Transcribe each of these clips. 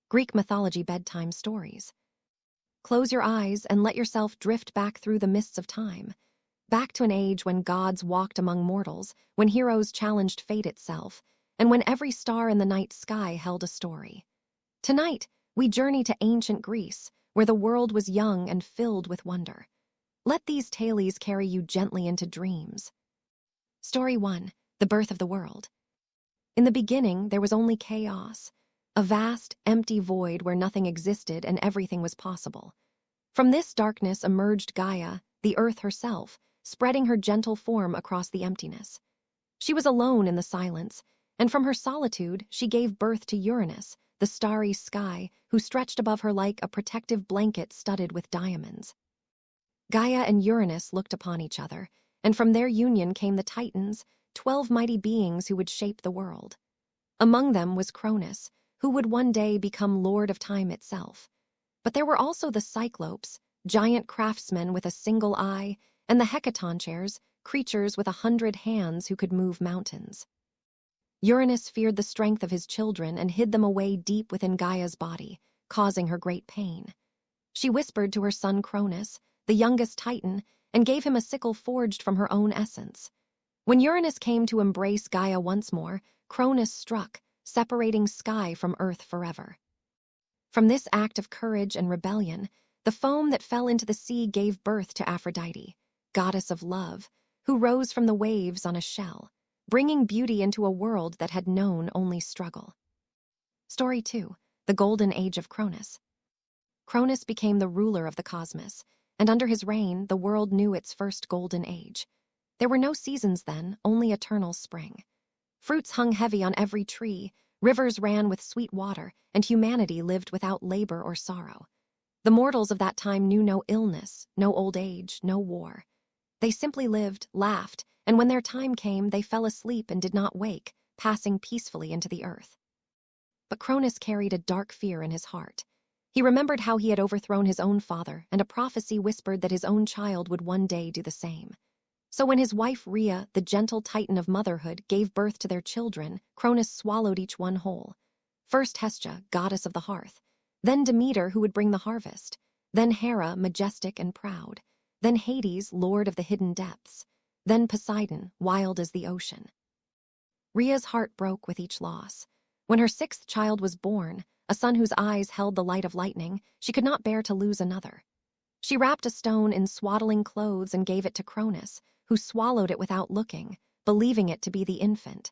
Greek Mythology Bedtime Stories. Close your eyes and let yourself drift back through the mists of time, back to an age when gods walked among mortals, when heroes challenged fate itself, and when every star in the night sky held a story. Tonight, we journey to ancient Greece, where the world was young and filled with wonder. Let these tales carry you gently into dreams. Story 1. The Birth of the World. In the beginning, there was only chaos, a vast, empty void where nothing existed and everything was possible. From this darkness emerged Gaia, the earth herself, spreading her gentle form across the emptiness. She was alone in the silence, and from her solitude she gave birth to Uranus, the starry sky, who stretched above her like a protective blanket studded with diamonds. Gaia and Uranus looked upon each other, and from their union came the Titans, 12 mighty beings who would shape the world. Among them was Cronus, who would one day become Lord of Time itself. But there were also the Cyclopes, giant craftsmen with a single eye, and the Hecatoncheires, creatures with 100 hands who could move mountains. Uranus feared the strength of his children and hid them away deep within Gaia's body, causing her great pain. She whispered to her son Cronus, the youngest Titan, and gave him a sickle forged from her own essence. When Uranus came to embrace Gaia once more, Cronus struck, separating sky from earth forever. From this act of courage and rebellion, the foam that fell into the sea gave birth to Aphrodite, goddess of love, who rose from the waves on a shell, bringing beauty into a world that had known only struggle. Story 2. The Golden Age of Cronus. Cronus became the ruler of the cosmos, and under his reign, the world knew its first golden age. There were no seasons then, only eternal spring. Fruits hung heavy on every tree, rivers ran with sweet water, and humanity lived without labor or sorrow. The mortals of that time knew no illness, no old age, no war. They simply lived, laughed, and when their time came, they fell asleep and did not wake, passing peacefully into the earth. But Cronus carried a dark fear in his heart. He remembered how he had overthrown his own father, and a prophecy whispered that his own child would one day do the same. So when his wife Rhea, the gentle titan of motherhood, gave birth to their children, Cronus swallowed each one whole. First Hestia, goddess of the hearth, then Demeter, who would bring the harvest, then Hera, majestic and proud, then Hades, lord of the hidden depths, then Poseidon, wild as the ocean. Rhea's heart broke with each loss. When her 6th child was born, a son whose eyes held the light of lightning, she could not bear to lose another. She wrapped a stone in swaddling clothes and gave it to Cronus, who swallowed it without looking, believing it to be the infant.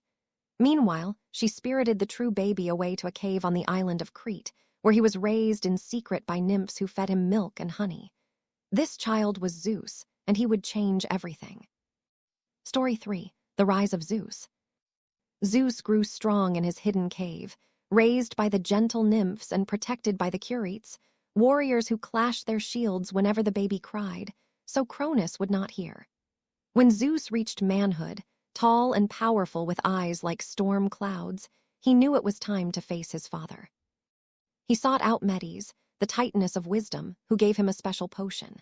Meanwhile, she spirited the true baby away to a cave on the island of Crete, where he was raised in secret by nymphs who fed him milk and honey. This child was Zeus, and he would change everything. Story 3. The Rise of Zeus. Zeus grew strong in his hidden cave, raised by the gentle nymphs and protected by the Curetes, warriors who clashed their shields whenever the baby cried, so Cronus would not hear. When Zeus reached manhood, tall and powerful with eyes like storm clouds, he knew it was time to face his father. He sought out Medes, the titaness of wisdom, who gave him a special potion.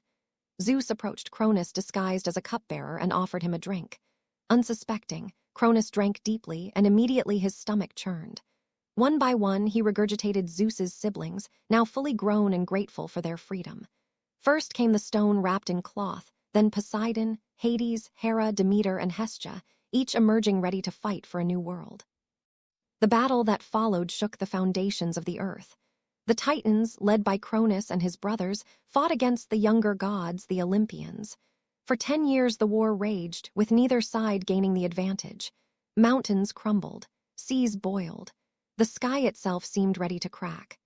Zeus approached Cronus disguised as a cupbearer and offered him a drink. Unsuspecting, Cronus drank deeply, and immediately his stomach churned. One by one, he regurgitated Zeus's siblings, now fully grown and grateful for their freedom. First came the stone wrapped in cloth, then Poseidon, Hades, Hera, Demeter, and Hestia, each emerging ready to fight for a new world. The battle that followed shook the foundations of the earth. The Titans, led by Cronus and his brothers, fought against the younger gods, the Olympians. For 10 years the war raged, with neither side gaining the advantage. Mountains crumbled, seas boiled. The sky itself seemed ready to crack.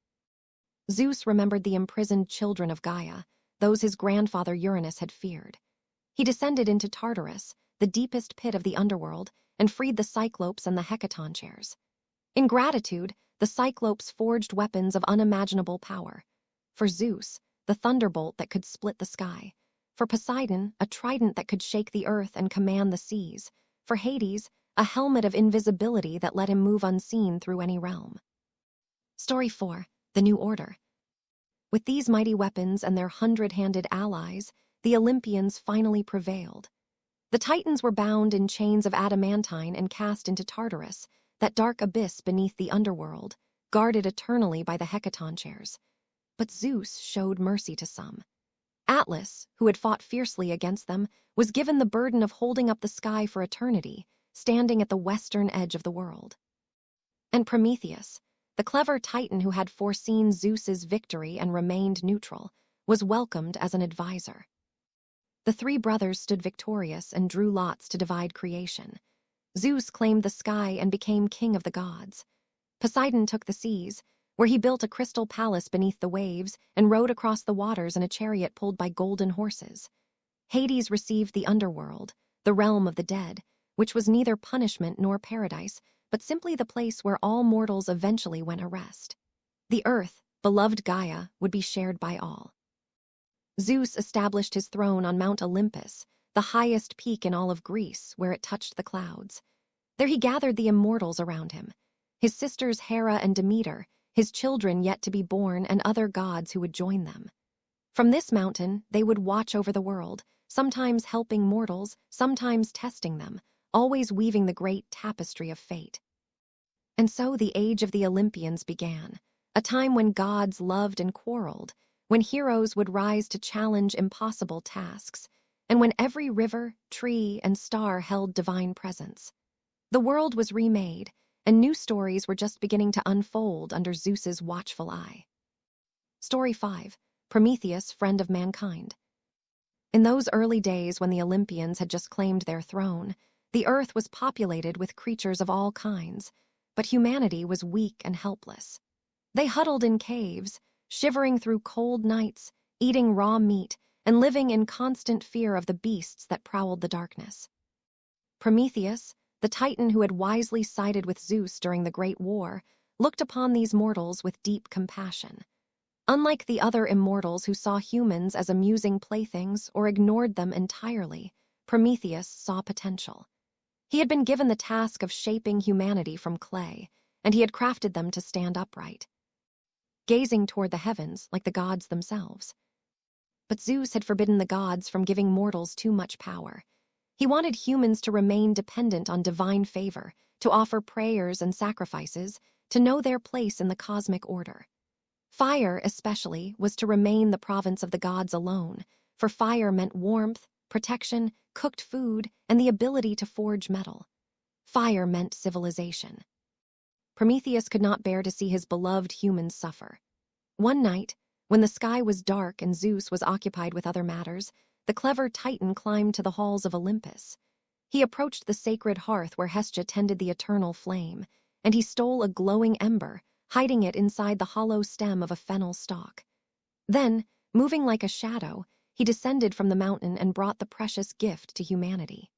Zeus remembered the imprisoned children of Gaia, those his grandfather Uranus had feared. He descended into Tartarus, the deepest pit of the underworld, and freed the Cyclopes and the Hecatoncheires. In gratitude, the Cyclopes forged weapons of unimaginable power. For Zeus, the thunderbolt that could split the sky. For Poseidon, a trident that could shake the earth and command the seas. For Hades, a helmet of invisibility that let him move unseen through any realm. Story 4. The New Order. With these mighty weapons and their 100-handed allies, the Olympians finally prevailed. The Titans were bound in chains of adamantine and cast into Tartarus, that dark abyss beneath the underworld, guarded eternally by the hecaton chairs. But Zeus showed mercy to some. Atlas, who had fought fiercely against them, was given the burden of holding up the sky for eternity, standing at the western edge of the world. And Prometheus, the clever Titan who had foreseen Zeus's victory and remained neutral, was welcomed as an advisor. The three brothers stood victorious and drew lots to divide creation. Zeus claimed the sky and became king of the gods. Poseidon took the seas, where he built a crystal palace beneath the waves and rode across the waters in a chariot pulled by golden horses. Hades received the underworld, the realm of the dead, which was neither punishment nor paradise, but simply the place where all mortals eventually went to rest. The earth, beloved Gaia, would be shared by all. Zeus established his throne on Mount Olympus, the highest peak in all of Greece, where it touched the clouds. There he gathered the immortals around him, his sisters Hera and Demeter, his children yet to be born, and other gods who would join them. From this mountain, they would watch over the world, sometimes helping mortals, sometimes testing them, always weaving the great tapestry of fate. And so the age of the Olympians began, a time when gods loved and quarreled, when heroes would rise to challenge impossible tasks, and when every river, tree, and star held divine presence. The world was remade, and new stories were just beginning to unfold under Zeus's watchful eye. Story 5. Prometheus, Friend of Mankind. In those early days when the Olympians had just claimed their throne, the earth was populated with creatures of all kinds, but humanity was weak and helpless. They huddled in caves, shivering through cold nights, eating raw meat, and living in constant fear of the beasts that prowled the darkness. Prometheus, the Titan who had wisely sided with Zeus during the Great War, looked upon these mortals with deep compassion. Unlike the other immortals who saw humans as amusing playthings or ignored them entirely, Prometheus saw potential. He had been given the task of shaping humanity from clay, and he had crafted them to stand upright, gazing toward the heavens like the gods themselves. But Zeus had forbidden the gods from giving mortals too much power. He wanted humans to remain dependent on divine favor, to offer prayers and sacrifices, to know their place in the cosmic order. Fire, especially, was to remain the province of the gods alone, for fire meant warmth, protection, cooked food, and the ability to forge metal. Fire meant civilization. Prometheus could not bear to see his beloved humans suffer. One night, when the sky was dark and Zeus was occupied with other matters, the clever Titan climbed to the halls of Olympus. He approached the sacred hearth where Hestia tended the eternal flame, and he stole a glowing ember, hiding it inside the hollow stem of a fennel stalk. Then, moving like a shadow, he descended from the mountain and brought the precious gift to humanity.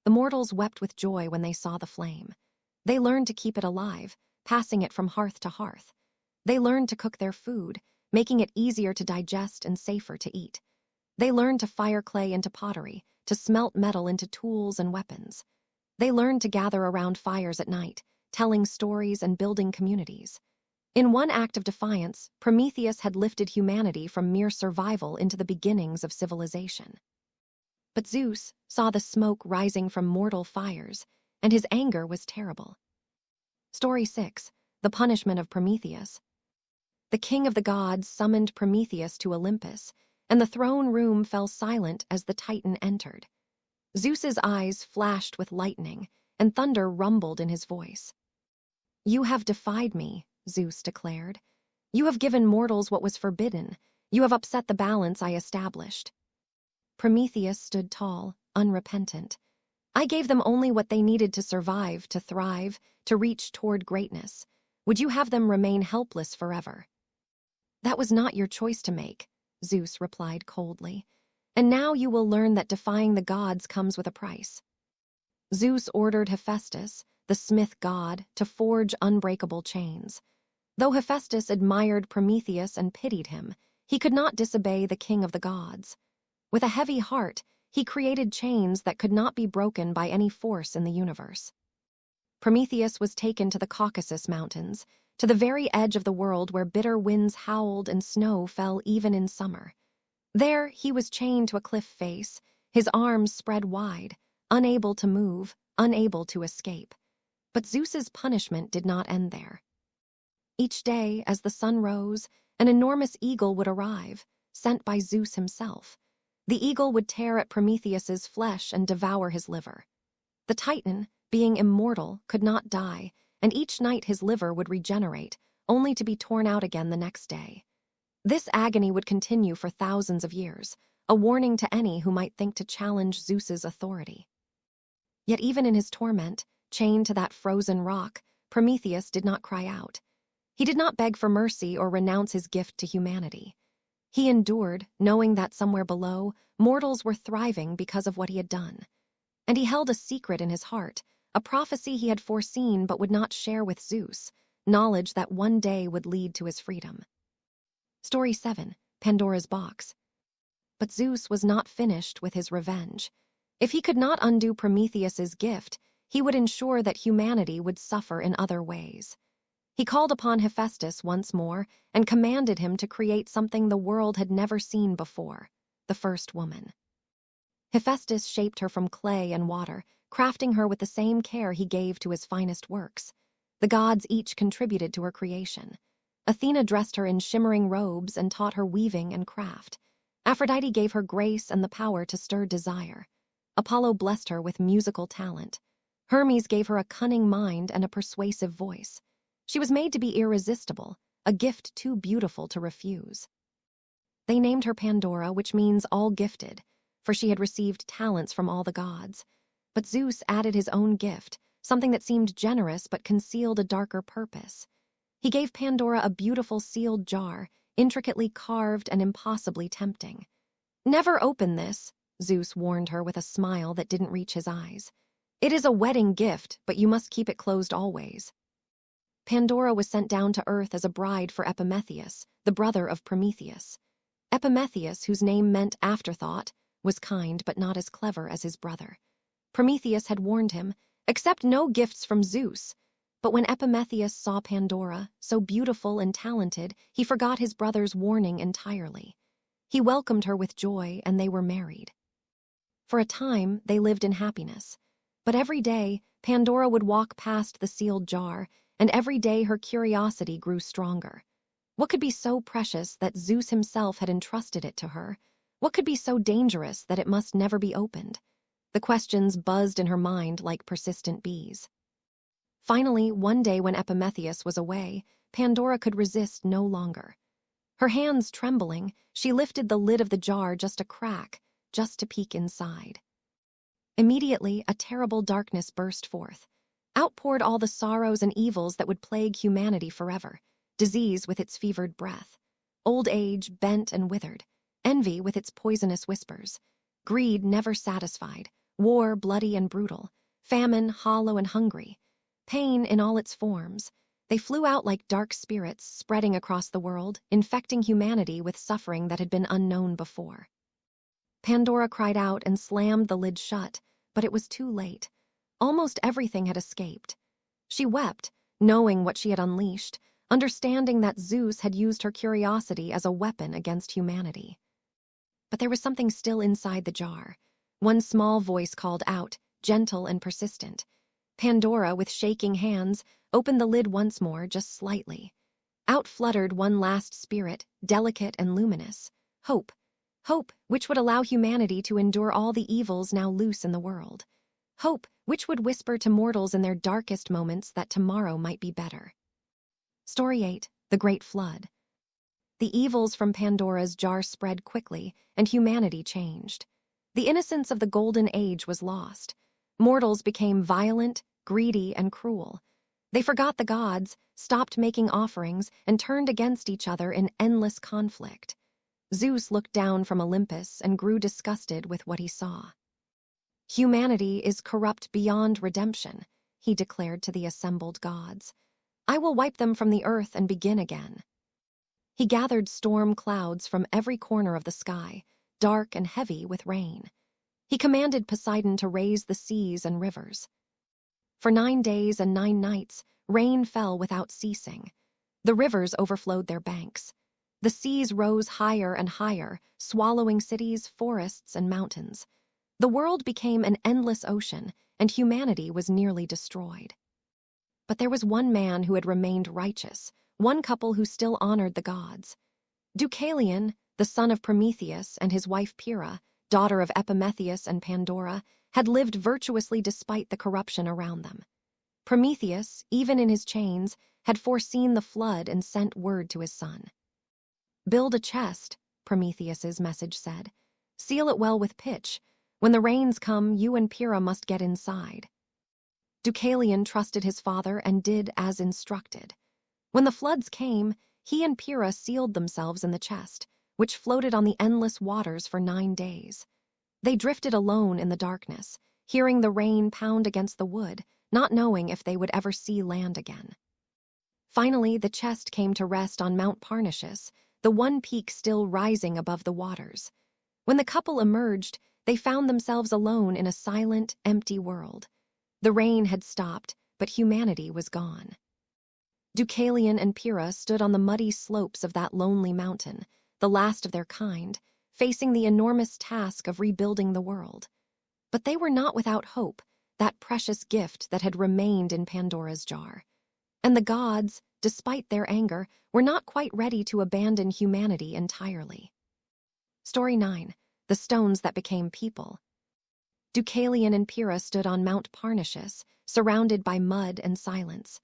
The mortals wept with joy when they saw the flame. They learned to keep it alive, passing it from hearth to hearth. They learned to cook their food, making it easier to digest and safer to eat. They learned to fire clay into pottery, to smelt metal into tools and weapons. They learned to gather around fires at night, telling stories and building communities. In one act of defiance, Prometheus had lifted humanity from mere survival into the beginnings of civilization. But Zeus saw the smoke rising from mortal fires, and his anger was terrible. Story 6. The Punishment of Prometheus. The king of the gods summoned Prometheus to Olympus, and the throne room fell silent as the Titan entered. Zeus's eyes flashed with lightning, and thunder rumbled in his voice. "You have defied me," Zeus declared. "You have given mortals what was forbidden. You have upset the balance I established." Prometheus stood tall, unrepentant. "I gave them only what they needed to survive, to thrive, to reach toward greatness. Would you have them remain helpless forever?" "That was not your choice to make," Zeus replied coldly. "And now you will learn that defying the gods comes with a price." Zeus ordered Hephaestus, the smith god, to forge unbreakable chains. Though Hephaestus admired Prometheus and pitied him, he could not disobey the king of the gods. With a heavy heart, he created chains that could not be broken by any force in the universe. Prometheus was taken to the Caucasus Mountains, to the very edge of the world where bitter winds howled and snow fell even in summer. There, he was chained to a cliff face, his arms spread wide, unable to move, unable to escape. But Zeus's punishment did not end there. Each day, as the sun rose, an enormous eagle would arrive, sent by Zeus himself. The eagle would tear at Prometheus's flesh and devour his liver. The Titan, being immortal, could not die, and each night his liver would regenerate, only to be torn out again the next day. This agony would continue for thousands of years, a warning to any who might think to challenge Zeus's authority. Yet even in his torment, chained to that frozen rock, Prometheus did not cry out. He did not beg for mercy or renounce his gift to humanity. He endured, knowing that somewhere below, mortals were thriving because of what he had done. And he held a secret in his heart, a prophecy he had foreseen but would not share with Zeus, knowledge that one day would lead to his freedom. Story 7, Pandora's Box. But Zeus was not finished with his revenge. If he could not undo Prometheus's gift, he would ensure that humanity would suffer in other ways. He called upon Hephaestus once more and commanded him to create something the world had never seen before, the first woman. Hephaestus shaped her from clay and water, crafting her with the same care he gave to his finest works. The gods each contributed to her creation. Athena dressed her in shimmering robes and taught her weaving and craft. Aphrodite gave her grace and the power to stir desire. Apollo blessed her with musical talent. Hermes gave her a cunning mind and a persuasive voice. She was made to be irresistible, a gift too beautiful to refuse. They named her Pandora, which means all-gifted, for she had received talents from all the gods. But Zeus added his own gift, something that seemed generous but concealed a darker purpose. He gave Pandora a beautiful sealed jar, intricately carved and impossibly tempting. "Never open this," Zeus warned her with a smile that didn't reach his eyes. "It is a wedding gift, but you must keep it closed always." Pandora was sent down to earth as a bride for Epimetheus, the brother of Prometheus. Epimetheus, whose name meant afterthought, was kind but not as clever as his brother. Prometheus had warned him, "Accept no gifts from Zeus." But when Epimetheus saw Pandora, so beautiful and talented, he forgot his brother's warning entirely. He welcomed her with joy, and they were married. For a time, they lived in happiness. But every day, Pandora would walk past the sealed jar, and every day her curiosity grew stronger. What could be so precious that Zeus himself had entrusted it to her? What could be so dangerous that it must never be opened? The questions buzzed in her mind like persistent bees. Finally, one day when Epimetheus was away, Pandora could resist no longer. Her hands trembling, she lifted the lid of the jar just a crack, just to peek inside. Immediately, a terrible darkness burst forth. Out poured all the sorrows and evils that would plague humanity forever. Disease with its fevered breath. Old age, bent and withered. Envy with its poisonous whispers. Greed never satisfied. War bloody and brutal. Famine hollow and hungry. Pain in all its forms. They flew out like dark spirits, spreading across the world, infecting humanity with suffering that had been unknown before. Pandora cried out and slammed the lid shut, but it was too late. Almost everything had escaped. She wept, knowing what she had unleashed, understanding that Zeus had used her curiosity as a weapon against humanity. But there was something still inside the jar. One small voice called out, gentle and persistent. Pandora, with shaking hands, opened the lid once more, just slightly. Out fluttered one last spirit, delicate and luminous. Hope. Hope, which would allow humanity to endure all the evils now loose in the world. Hope, which would whisper to mortals in their darkest moments that tomorrow might be better. Story 8, The Great Flood. The evils from Pandora's jar spread quickly, and humanity changed. The innocence of the Golden Age was lost. Mortals became violent, greedy, and cruel. They forgot the gods, stopped making offerings, and turned against each other in endless conflict. Zeus looked down from Olympus and grew disgusted with what he saw. "Humanity is corrupt beyond redemption," he declared to the assembled gods. "I will wipe them from the earth and begin again." He gathered storm clouds from every corner of the sky, dark and heavy with rain. He commanded Poseidon to raise the seas and rivers. For 9 days and 9 nights, rain fell without ceasing. The rivers overflowed their banks. The seas rose higher and higher, swallowing cities, forests, and mountains. The world became an endless ocean, and humanity was nearly destroyed. But there was one man who had remained righteous, one couple who still honored the gods. Deucalion, the son of Prometheus, and his wife Pyrrha, daughter of Epimetheus and Pandora, had lived virtuously despite the corruption around them. Prometheus, even in his chains, had foreseen the flood and sent word to his son. "Build a chest," Prometheus's message said. "Seal it well with pitch. When the rains come, you and Pyrrha must get inside." Deucalion trusted his father and did as instructed. When the floods came, he and Pyrrha sealed themselves in the chest, which floated on the endless waters for 9 days. They drifted alone in the darkness, hearing the rain pound against the wood, not knowing if they would ever see land again. Finally, the chest came to rest on Mount Parnassus, the one peak still rising above the waters. When the couple emerged, they found themselves alone in a silent, empty world. The rain had stopped, but humanity was gone. Deucalion and Pyrrha stood on the muddy slopes of that lonely mountain, the last of their kind, facing the enormous task of rebuilding the world. But they were not without hope, that precious gift that had remained in Pandora's jar. And the gods, despite their anger, were not quite ready to abandon humanity entirely. Story 9. The Stones That Became People. Deucalion and Pyrrha stood on Mount Parnassus, surrounded by mud and silence.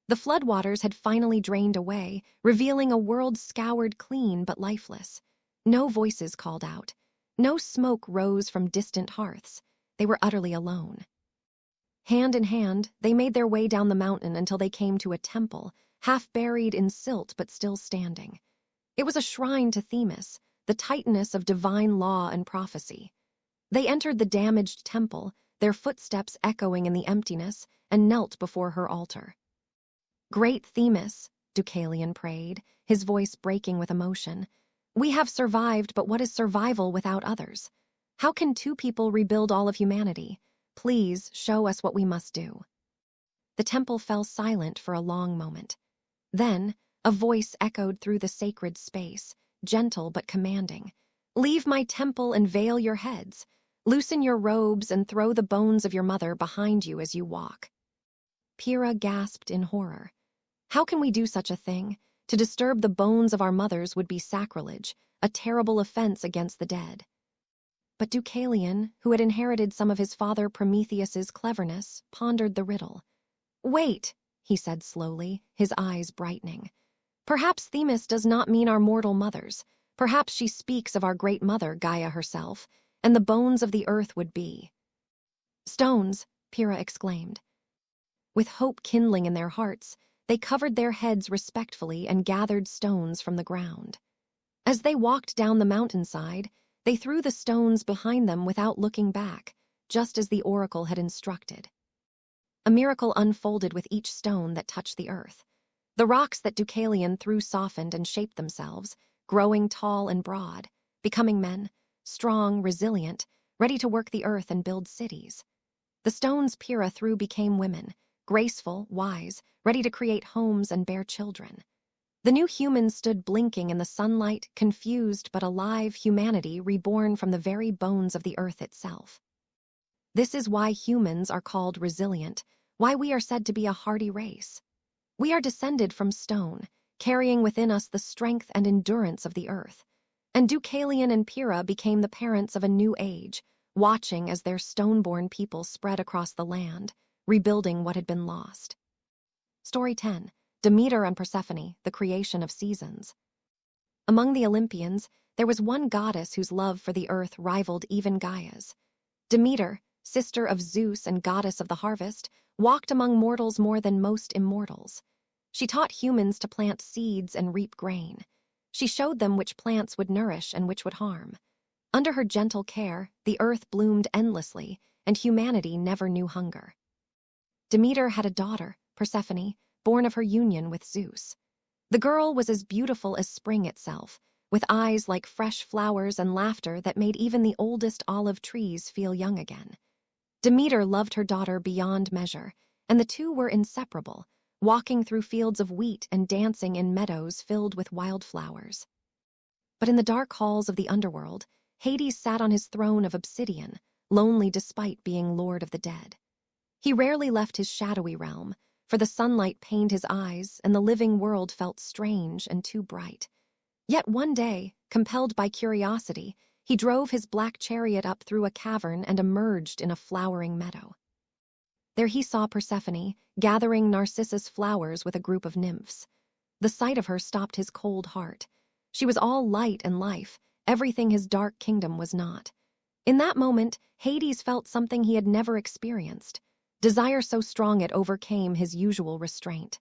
The floodwaters had finally drained away, revealing a world scoured clean but lifeless. No voices called out. No smoke rose from distant hearths. They were utterly alone. Hand in hand, they made their way down the mountain until they came to a temple, half buried in silt but still standing. It was a shrine to Themis, the titaness of divine law and prophecy. They entered the damaged temple, their footsteps echoing in the emptiness, and knelt before her altar. "Great Themis," Deucalion prayed, his voice breaking with emotion, "we have survived, but what is survival without others? How can 2 people rebuild all of humanity? Please show us what we must do." The temple fell silent for a long moment. Then, a voice echoed through the sacred space, gentle but commanding. "Leave my temple and veil your heads. Loosen your robes and throw the bones of your mother behind you as you walk." Pyrrha gasped in horror. "How can we do such a thing? To disturb the bones of our mothers would be sacrilege, a terrible offense against the dead." But Deucalion, who had inherited some of his father Prometheus's cleverness, pondered the riddle. "Wait," he said slowly, his eyes brightening. "Perhaps Themis does not mean our mortal mothers. Perhaps she speaks of our great mother, Gaia herself, and the bones of the earth would be." "Stones," Pyrrha exclaimed. With hope kindling in their hearts, they covered their heads respectfully and gathered stones from the ground. As they walked down the mountainside, they threw the stones behind them without looking back, just as the oracle had instructed. A miracle unfolded with each stone that touched the earth. The rocks that Deucalion threw softened and shaped themselves, growing tall and broad, becoming men, strong, resilient, ready to work the earth and build cities. The stones Pyrrha threw became women, graceful, wise, ready to create homes and bear children. The new humans stood blinking in the sunlight, confused but alive humanity reborn from the very bones of the earth itself. This is why humans are called resilient, why we are said to be a hardy race. We are descended from stone, carrying within us the strength and endurance of the earth. And Deucalion and Pyrrha became the parents of a new age, watching as their stone-born people spread across the land, rebuilding what had been lost. Story 10. Demeter and Persephone, the creation of seasons. Among the Olympians, there was one goddess whose love for the earth rivaled even Gaia's. Demeter, sister of Zeus and goddess of the harvest, walked among mortals more than most immortals. She taught humans to plant seeds and reap grain. She showed them which plants would nourish and which would harm. Under her gentle care, the earth bloomed endlessly, and humanity never knew hunger. Demeter had a daughter, Persephone, born of her union with Zeus. The girl was as beautiful as spring itself, with eyes like fresh flowers and laughter that made even the oldest olive trees feel young again. Demeter loved her daughter beyond measure, and the two were inseparable, walking through fields of wheat and dancing in meadows filled with wildflowers. But in the dark halls of the underworld, Hades sat on his throne of obsidian, lonely despite being lord of the dead. He rarely left his shadowy realm, for the sunlight pained his eyes and the living world felt strange and too bright. Yet one day, compelled by curiosity, he drove his black chariot up through a cavern and emerged in a flowering meadow. There he saw Persephone, gathering narcissus flowers with a group of nymphs. The sight of her stopped his cold heart. She was all light and life, everything his dark kingdom was not. In that moment, Hades felt something he had never experienced, desire so strong it overcame his usual restraint.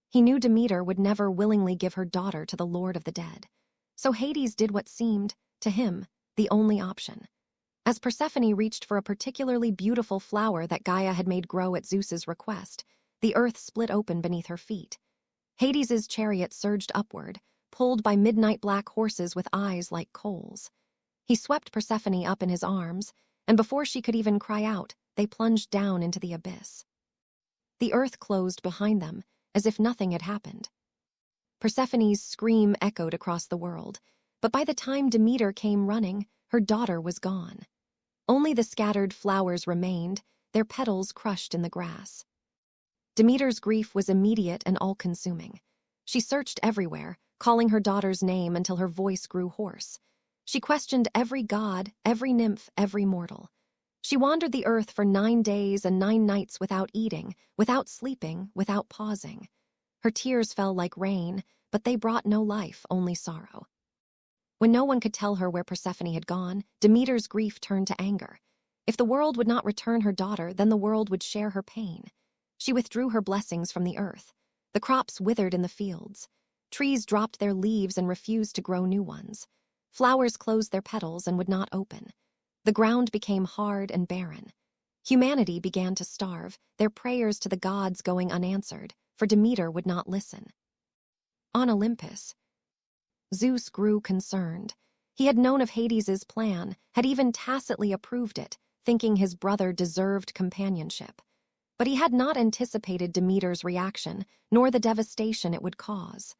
He knew Demeter would never willingly give her daughter to the Lord of the Dead. So Hades did what seemed, to him, the only option. As Persephone reached for a particularly beautiful flower that Gaia had made grow at Zeus's request, the earth split open beneath her feet. Hades's chariot surged upward, pulled by midnight black horses with eyes like coals. He swept Persephone up in his arms, and before she could even cry out, they plunged down into the abyss. The earth closed behind them, as if nothing had happened. Persephone's scream echoed across the world, but by the time Demeter came running, her daughter was gone. Only the scattered flowers remained, their petals crushed in the grass. Demeter's grief was immediate and all-consuming. She searched everywhere, calling her daughter's name until her voice grew hoarse. She questioned every god, every nymph, every mortal. She wandered the earth for 9 days and 9 nights without eating, without sleeping, without pausing. Her tears fell like rain, but they brought no life, only sorrow. When no one could tell her where Persephone had gone, Demeter's grief turned to anger. If the world would not return her daughter, then the world would share her pain. She withdrew her blessings from the earth. The crops withered in the fields. Trees dropped their leaves and refused to grow new ones. Flowers closed their petals and would not open. The ground became hard and barren. Humanity began to starve, their prayers to the gods going unanswered, for Demeter would not listen. On Olympus, Zeus grew concerned. He had known of Hades's plan, had even tacitly approved it, thinking his brother deserved companionship. But he had not anticipated Demeter's reaction, nor the devastation it would cause.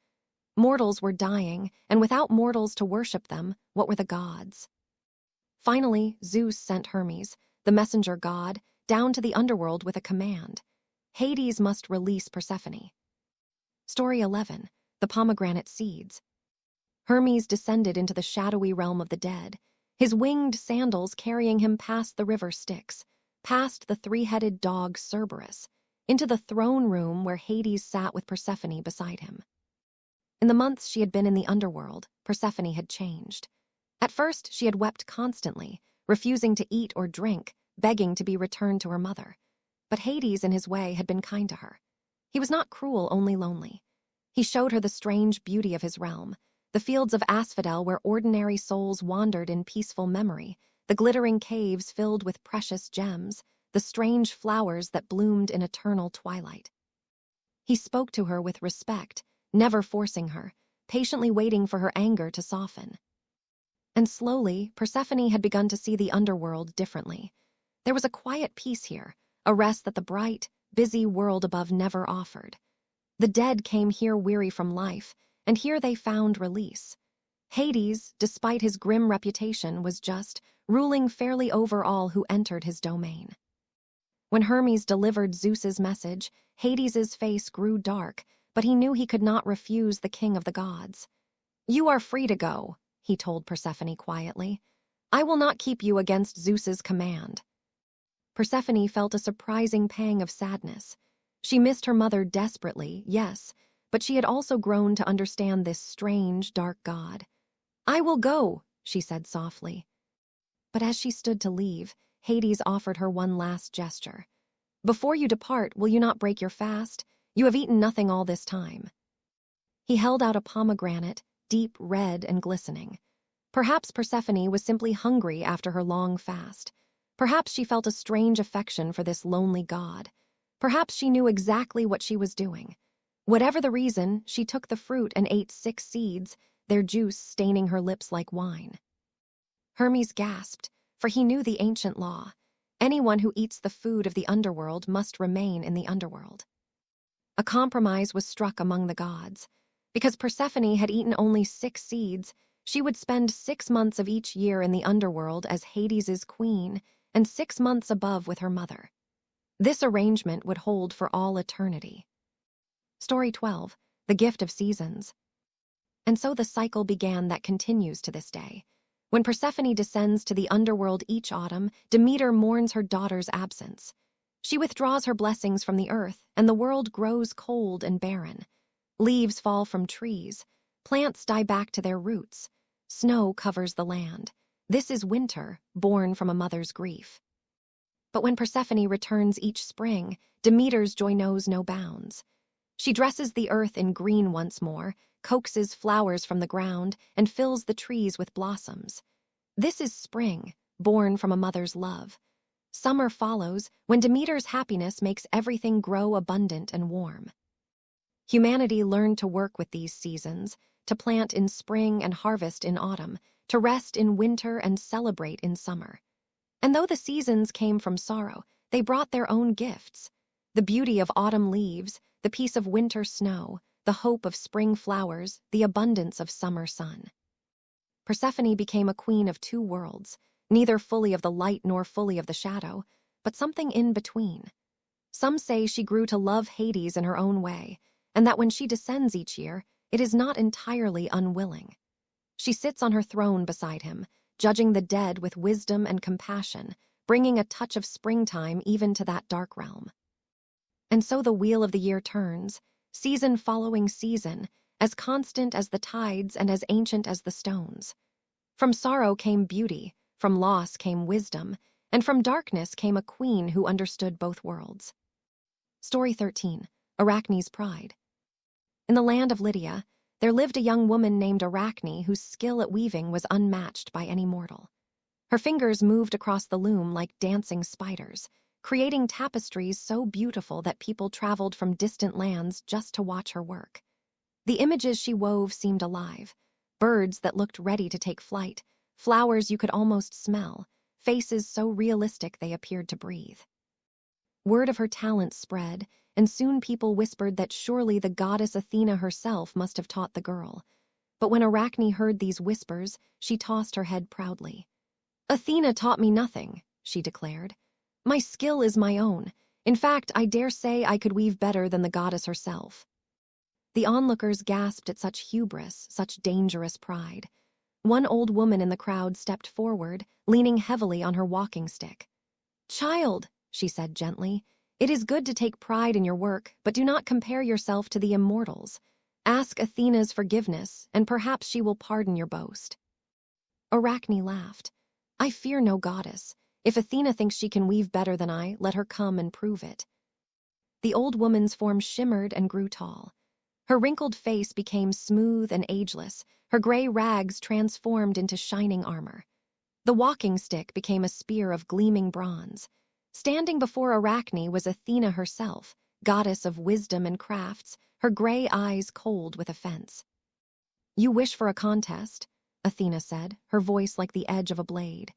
Mortals were dying, and without mortals to worship them, what were the gods? Finally, Zeus sent Hermes, the messenger god, down to the underworld with a command. Hades must release Persephone. Story 11. The Pomegranate Seeds. Hermes descended into the shadowy realm of the dead, his winged sandals carrying him past the river Styx, past the 3-headed dog Cerberus, into the throne room where Hades sat with Persephone beside him. In the months she had been in the underworld, Persephone had changed. At first, she had wept constantly, refusing to eat or drink, begging to be returned to her mother. But Hades, in his way, had been kind to her. He was not cruel, only lonely. He showed her the strange beauty of his realm, the fields of asphodel where ordinary souls wandered in peaceful memory, the glittering caves filled with precious gems, the strange flowers that bloomed in eternal twilight. He spoke to her with respect, never forcing her, patiently waiting for her anger to soften. And slowly, Persephone had begun to see the underworld differently. There was a quiet peace here, a rest that the bright, busy world above never offered. The dead came here weary from life, and here they found release. Hades, despite his grim reputation, was just, ruling fairly over all who entered his domain. When Hermes delivered Zeus's message, Hades's face grew dark, but he knew he could not refuse the king of the gods. "You are free to go," he told Persephone quietly. "I will not keep you against Zeus's command." Persephone felt a surprising pang of sadness. She missed her mother desperately, yes, but she had also grown to understand this strange, dark god. "I will go," she said softly. But as she stood to leave, Hades offered her one last gesture. "Before you depart, will you not break your fast? You have eaten nothing all this time." He held out a pomegranate, deep red and glistening. Perhaps Persephone was simply hungry after her long fast. Perhaps she felt a strange affection for this lonely god. Perhaps she knew exactly what she was doing. Whatever the reason, she took the fruit and ate 6 seeds, their juice staining her lips like wine. Hermes gasped, for he knew the ancient law. Anyone who eats the food of the underworld must remain in the underworld. A compromise was struck among the gods. Because Persephone had eaten only 6 seeds, she would spend 6 months of each year in the underworld as Hades's queen and 6 months above with her mother. This arrangement would hold for all eternity. Story 12, The Gift of Seasons. And so the cycle began that continues to this day. When Persephone descends to the underworld each autumn, Demeter mourns her daughter's absence. She withdraws her blessings from the earth, and the world grows cold and barren. Leaves fall from trees. Plants die back to their roots. Snow covers the land. This is winter, born from a mother's grief. But when Persephone returns each spring, Demeter's joy knows no bounds. She dresses the earth in green once more, coaxes flowers from the ground, and fills the trees with blossoms. This is spring, born from a mother's love. Summer follows when Demeter's happiness makes everything grow abundant and warm. Humanity learned to work with these seasons, to plant in spring and harvest in autumn, to rest in winter and celebrate in summer. And though the seasons came from sorrow, they brought their own gifts. The beauty of autumn leaves, the peace of winter snow, the hope of spring flowers, the abundance of summer sun. Persephone became a queen of two worlds, neither fully of the light nor fully of the shadow, but something in between. Some say she grew to love Hades in her own way, and that when she descends each year, it is not entirely unwilling. She sits on her throne beside him, judging the dead with wisdom and compassion, bringing a touch of springtime even to that dark realm. And so the wheel of the year turns, season following season, as constant as the tides and as ancient as the stones. From sorrow came beauty, from loss came wisdom, and from darkness came a queen who understood both worlds. Story 13, Arachne's Pride. In the land of Lydia, there lived a young woman named Arachne whose skill at weaving was unmatched by any mortal. Her fingers moved across the loom like dancing spiders, creating tapestries so beautiful that people traveled from distant lands just to watch her work. The images she wove seemed alive, birds that looked ready to take flight, flowers you could almost smell, faces so realistic they appeared to breathe. Word of her talent spread, and soon people whispered that surely the goddess Athena herself must have taught the girl. But when Arachne heard these whispers, she tossed her head proudly. "Athena taught me nothing," she declared. "My skill is my own. In fact, I dare say I could weave better than the goddess herself." The onlookers gasped at such hubris, such dangerous pride. One old woman in the crowd stepped forward, leaning heavily on her walking stick. "Child," she said gently, "it is good to take pride in your work, but do not compare yourself to the immortals. Ask Athena's forgiveness, and perhaps she will pardon your boast." Arachne laughed. "I fear no goddess. If Athena thinks she can weave better than I, let her come and prove it." The old woman's form shimmered and grew tall. Her wrinkled face became smooth and ageless, her gray rags transformed into shining armor. The walking stick became a spear of gleaming bronze. Standing before Arachne was Athena herself, goddess of wisdom and crafts, her gray eyes cold with offense. "You wish for a contest?" Athena said, her voice like the edge of a blade.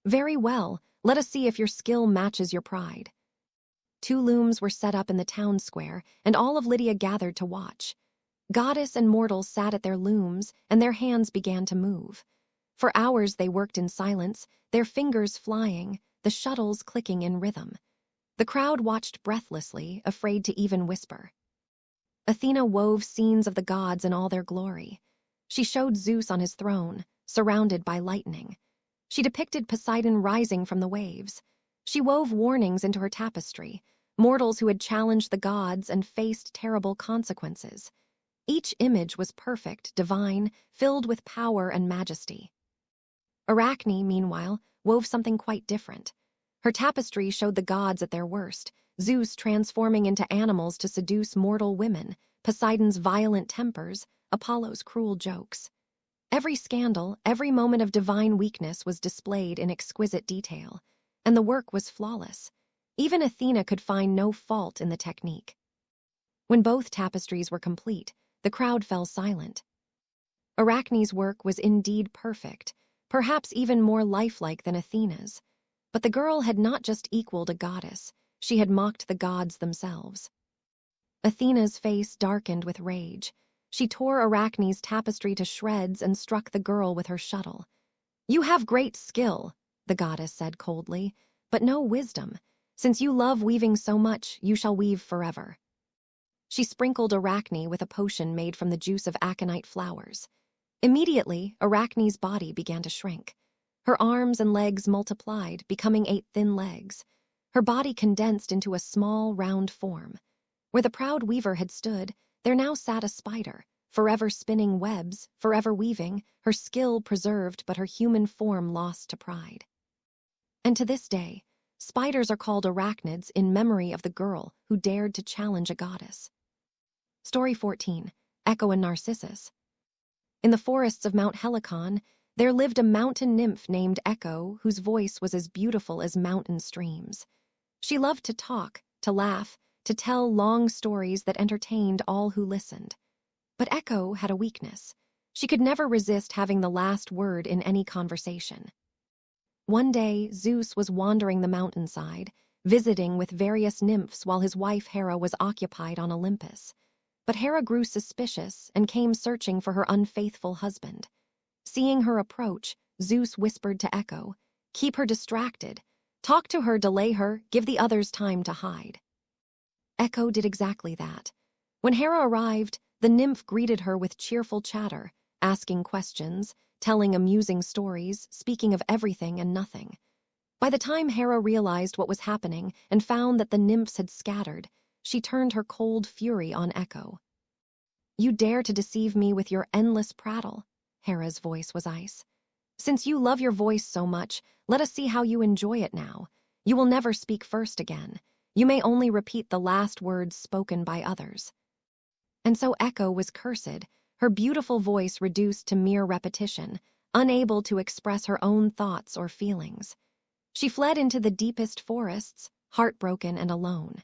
"Very well, let us see if your skill matches your pride." 2 looms were set up in the town square, and all of Lydia gathered to watch. Goddess and mortal sat at their looms, and their hands began to move. For hours they worked in silence, their fingers flying, the shuttles clicking in rhythm. The crowd watched breathlessly, afraid to even whisper. Athena wove scenes of the gods in all their glory. She showed Zeus on his throne, surrounded by lightning. She depicted Poseidon rising from the waves. She wove warnings into her tapestry, mortals who had challenged the gods and faced terrible consequences. Each image was perfect, divine, filled with power and majesty. Arachne, meanwhile, wove something quite different. Her tapestry showed the gods at their worst, Zeus transforming into animals to seduce mortal women, Poseidon's violent tempers, Apollo's cruel jokes. Every scandal, every moment of divine weakness was displayed in exquisite detail, and the work was flawless. Even Athena could find no fault in the technique. When both tapestries were complete, the crowd fell silent. Arachne's work was indeed perfect, perhaps even more lifelike than Athena's. But the girl had not just equaled a goddess, she had mocked the gods themselves. Athena's face darkened with rage. She tore Arachne's tapestry to shreds and struck the girl with her shuttle. "You have great skill," the goddess said coldly, "but no wisdom. Since you love weaving so much, you shall weave forever." She sprinkled Arachne with a potion made from the juice of aconite flowers. Immediately, Arachne's body began to shrink. Her arms and legs multiplied, becoming 8 thin legs. Her body condensed into a small, round form. Where the proud weaver had stood, there now sat a spider, forever spinning webs, forever weaving, her skill preserved but her human form lost to pride. And to this day, spiders are called arachnids in memory of the girl who dared to challenge a goddess. Story 14. Echo and Narcissus. In the forests of Mount Helicon, there lived a mountain nymph named Echo, whose voice was as beautiful as mountain streams. She loved to talk, to laugh, to tell long stories that entertained all who listened. But Echo had a weakness. She could never resist having the last word in any conversation. One day, Zeus was wandering the mountainside, visiting with various nymphs while his wife Hera was occupied on Olympus. But Hera grew suspicious and came searching for her unfaithful husband. Seeing her approach, Zeus whispered to Echo, "Keep her distracted. Talk to her, delay her, give the others time to hide." Echo did exactly that. When Hera arrived, the nymph greeted her with cheerful chatter, asking questions, telling amusing stories, speaking of everything and nothing. By the time Hera realized what was happening and found that the nymphs had scattered, she turned her cold fury on Echo. "You dare to deceive me with your endless prattle." Hera's voice was ice. "Since you love your voice so much, let us see how you enjoy it now. You will never speak first again. You may only repeat the last words spoken by others." And so Echo was cursed, her beautiful voice reduced to mere repetition, unable to express her own thoughts or feelings. She fled into the deepest forests, heartbroken and alone.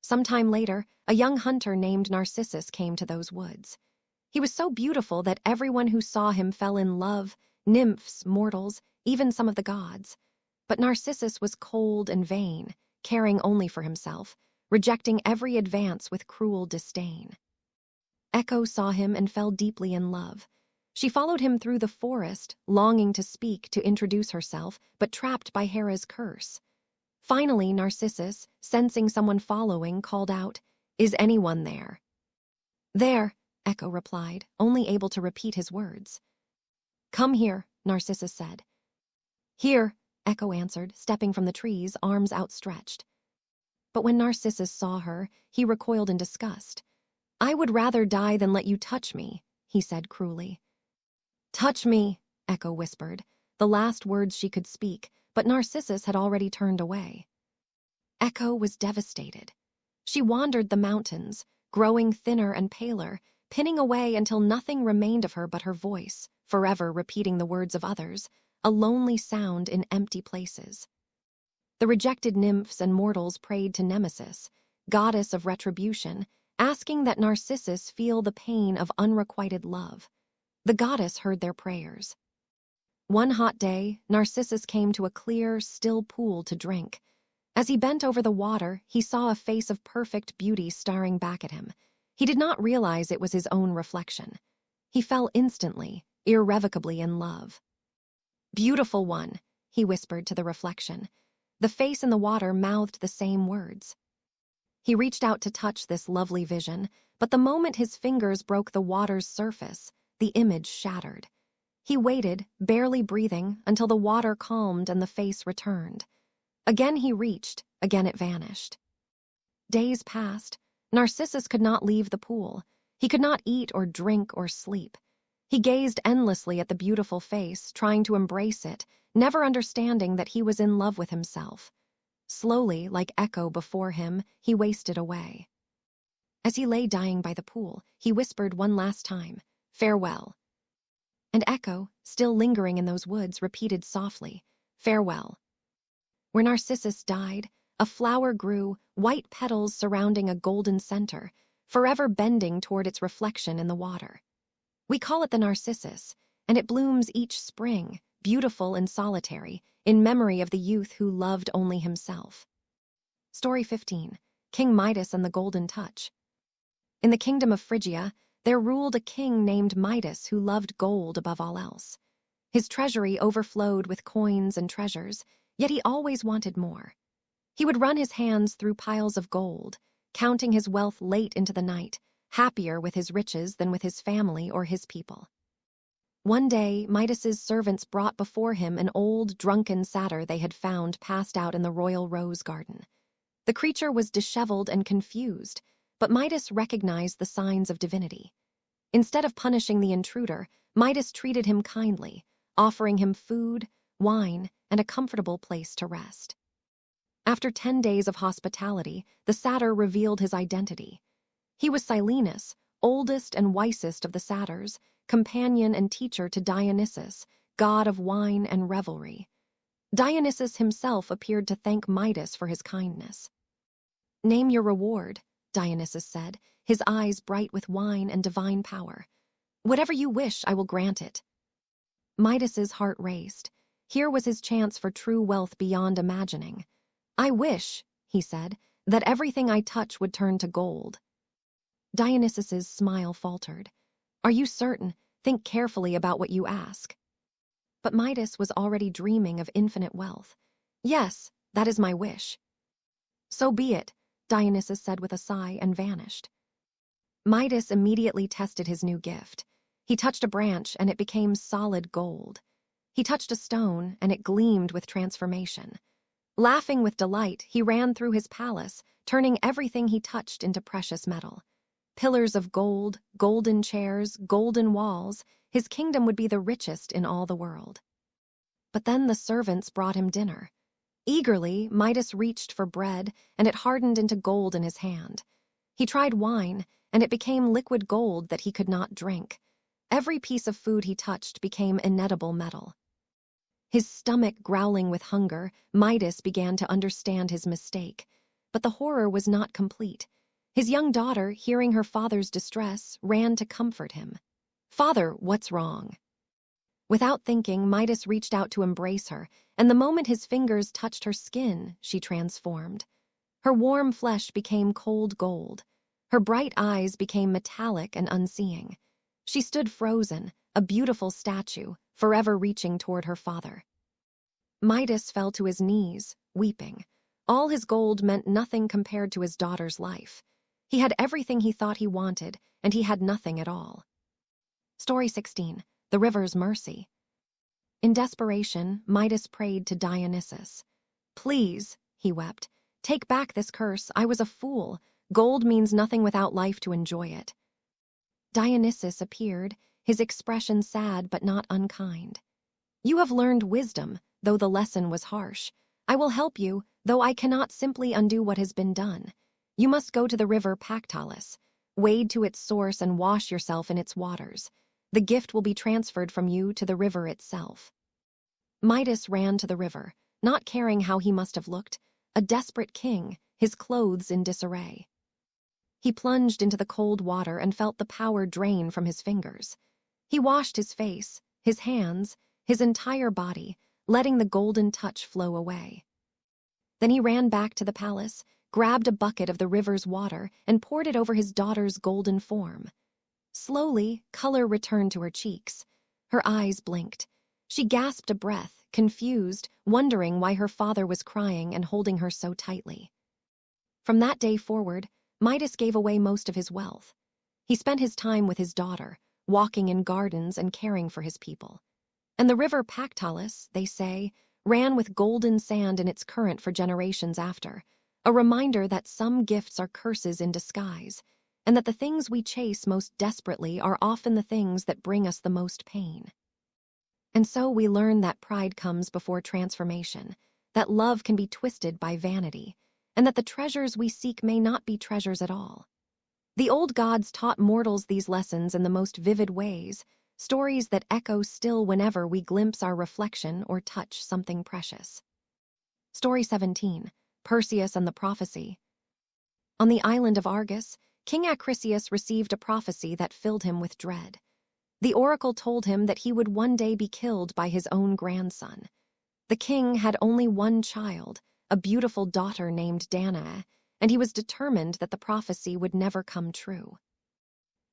Some time later, a young hunter named Narcissus came to those woods. He was so beautiful that everyone who saw him fell in love, nymphs, mortals, even some of the gods. But Narcissus was cold and vain, caring only for himself, rejecting every advance with cruel disdain. Echo saw him and fell deeply in love. She followed him through the forest, longing to speak, to introduce herself, but trapped by Hera's curse. Finally, Narcissus, sensing someone following, called out, "Is anyone there?" "There," Echo replied, only able to repeat his words. "Come here," Narcissus said. "Here," Echo answered, stepping from the trees, arms outstretched. But when Narcissus saw her, he recoiled in disgust. "I would rather die than let you touch me," he said cruelly. "Touch me," Echo whispered, the last words she could speak, but Narcissus had already turned away. Echo was devastated. She wandered the mountains, growing thinner and paler, pinning away until nothing remained of her but her voice, forever repeating the words of others, a lonely sound in empty places. The rejected nymphs and mortals prayed to Nemesis, goddess of retribution, asking that Narcissus feel the pain of unrequited love. The goddess heard their prayers. One hot day, Narcissus came to a clear, still pool to drink. As he bent over the water, he saw a face of perfect beauty staring back at him. He did not realize it was his own reflection. He fell instantly, irrevocably in love. "Beautiful one," he whispered to the reflection. The face in the water mouthed the same words. He reached out to touch this lovely vision, but the moment his fingers broke the water's surface, the image shattered. He waited, barely breathing, until the water calmed and the face returned. Again he reached, again it vanished. Days passed. Narcissus could not leave the pool. He could not eat or drink or sleep. He gazed endlessly at the beautiful face, trying to embrace it, never understanding that he was in love with himself. Slowly, like Echo before him, he wasted away. As he lay dying by the pool, he whispered one last time, "Farewell." And Echo, still lingering in those woods, repeated softly, "Farewell." Where Narcissus died, a flower grew, white petals surrounding a golden center, forever bending toward its reflection in the water. We call it the Narcissus, and it blooms each spring, beautiful and solitary, in memory of the youth who loved only himself. Story 15. King Midas and the Golden Touch. In the kingdom of Phrygia, there ruled a king named Midas who loved gold above all else. His treasury overflowed with coins and treasures, yet he always wanted more. He would run his hands through piles of gold, counting his wealth late into the night, happier with his riches than with his family or his people. One day, Midas's servants brought before him an old, drunken satyr they had found passed out in the royal rose garden. The creature was disheveled and confused, but Midas recognized the signs of divinity. Instead of punishing the intruder, Midas treated him kindly, offering him food, wine, and a comfortable place to rest. After 10 days of hospitality, the satyr revealed his identity. He was Silenus, oldest and wisest of the satyrs, companion and teacher to Dionysus, god of wine and revelry. Dionysus himself appeared to thank Midas for his kindness. "Name your reward," Dionysus said, his eyes bright with wine and divine power. "Whatever you wish, I will grant it." Midas's heart raced. Here was his chance for true wealth beyond imagining. "I wish," he said, "that everything I touch would turn to gold." Dionysus's smile faltered. "Are you certain? Think carefully about what you ask." But Midas was already dreaming of infinite wealth. "Yes, that is my wish." "So be it," Dionysus said with a sigh and vanished. Midas immediately tested his new gift. He touched a branch and it became solid gold. He touched a stone and it gleamed with transformation. Laughing with delight, he ran through his palace, turning everything he touched into precious metal. Pillars of gold, golden chairs, golden walls, his kingdom would be the richest in all the world. But then the servants brought him dinner. Eagerly, Midas reached for bread, and it hardened into gold in his hand. He tried wine, and it became liquid gold that he could not drink. Every piece of food he touched became inedible metal. His stomach growling with hunger, Midas began to understand his mistake. But the horror was not complete. His young daughter, hearing her father's distress, ran to comfort him. "Father, what's wrong?" Without thinking, Midas reached out to embrace her, and the moment his fingers touched her skin, she transformed. Her warm flesh became cold gold. Her bright eyes became metallic and unseeing. She stood frozen, a beautiful statue, forever reaching toward her father. Midas fell to his knees, weeping. All his gold meant nothing compared to his daughter's life. He had everything he thought he wanted, and he had nothing at all. Story 16. The River's Mercy. In desperation, Midas prayed to Dionysus. "Please," he wept, "take back this curse. I was a fool. Gold means nothing without life to enjoy it." Dionysus appeared, his expression sad but not unkind. "You have learned wisdom, though the lesson was harsh. I will help you, though I cannot simply undo what has been done. You must go to the river Pactolus, wade to its source and wash yourself in its waters. The gift will be transferred from you to the river itself." Midas ran to the river, not caring how he must have looked, a desperate king, his clothes in disarray. He plunged into the cold water and felt the power drain from his fingers. He washed his face, his hands, his entire body, letting the golden touch flow away. Then he ran back to the palace, grabbed a bucket of the river's water, and poured it over his daughter's golden form. Slowly, color returned to her cheeks. Her eyes blinked. She gasped a breath, confused, wondering why her father was crying and holding her so tightly. From that day forward, Midas gave away most of his wealth. He spent his time with his daughter, walking in gardens and caring for his people. And the river Pactolus, they say, ran with golden sand in its current for generations after, a reminder that some gifts are curses in disguise, and that the things we chase most desperately are often the things that bring us the most pain. And so we learn that pride comes before transformation, that love can be twisted by vanity, and that the treasures we seek may not be treasures at all. The old gods taught mortals these lessons in the most vivid ways, stories that echo still whenever we glimpse our reflection or touch something precious. Story 17. Perseus and the Prophecy. On the island of Argus, King Acrisius received a prophecy that filled him with dread. The oracle told him that he would one day be killed by his own grandson. The king had only one child, a beautiful daughter named Danae, and he was determined that the prophecy would never come true.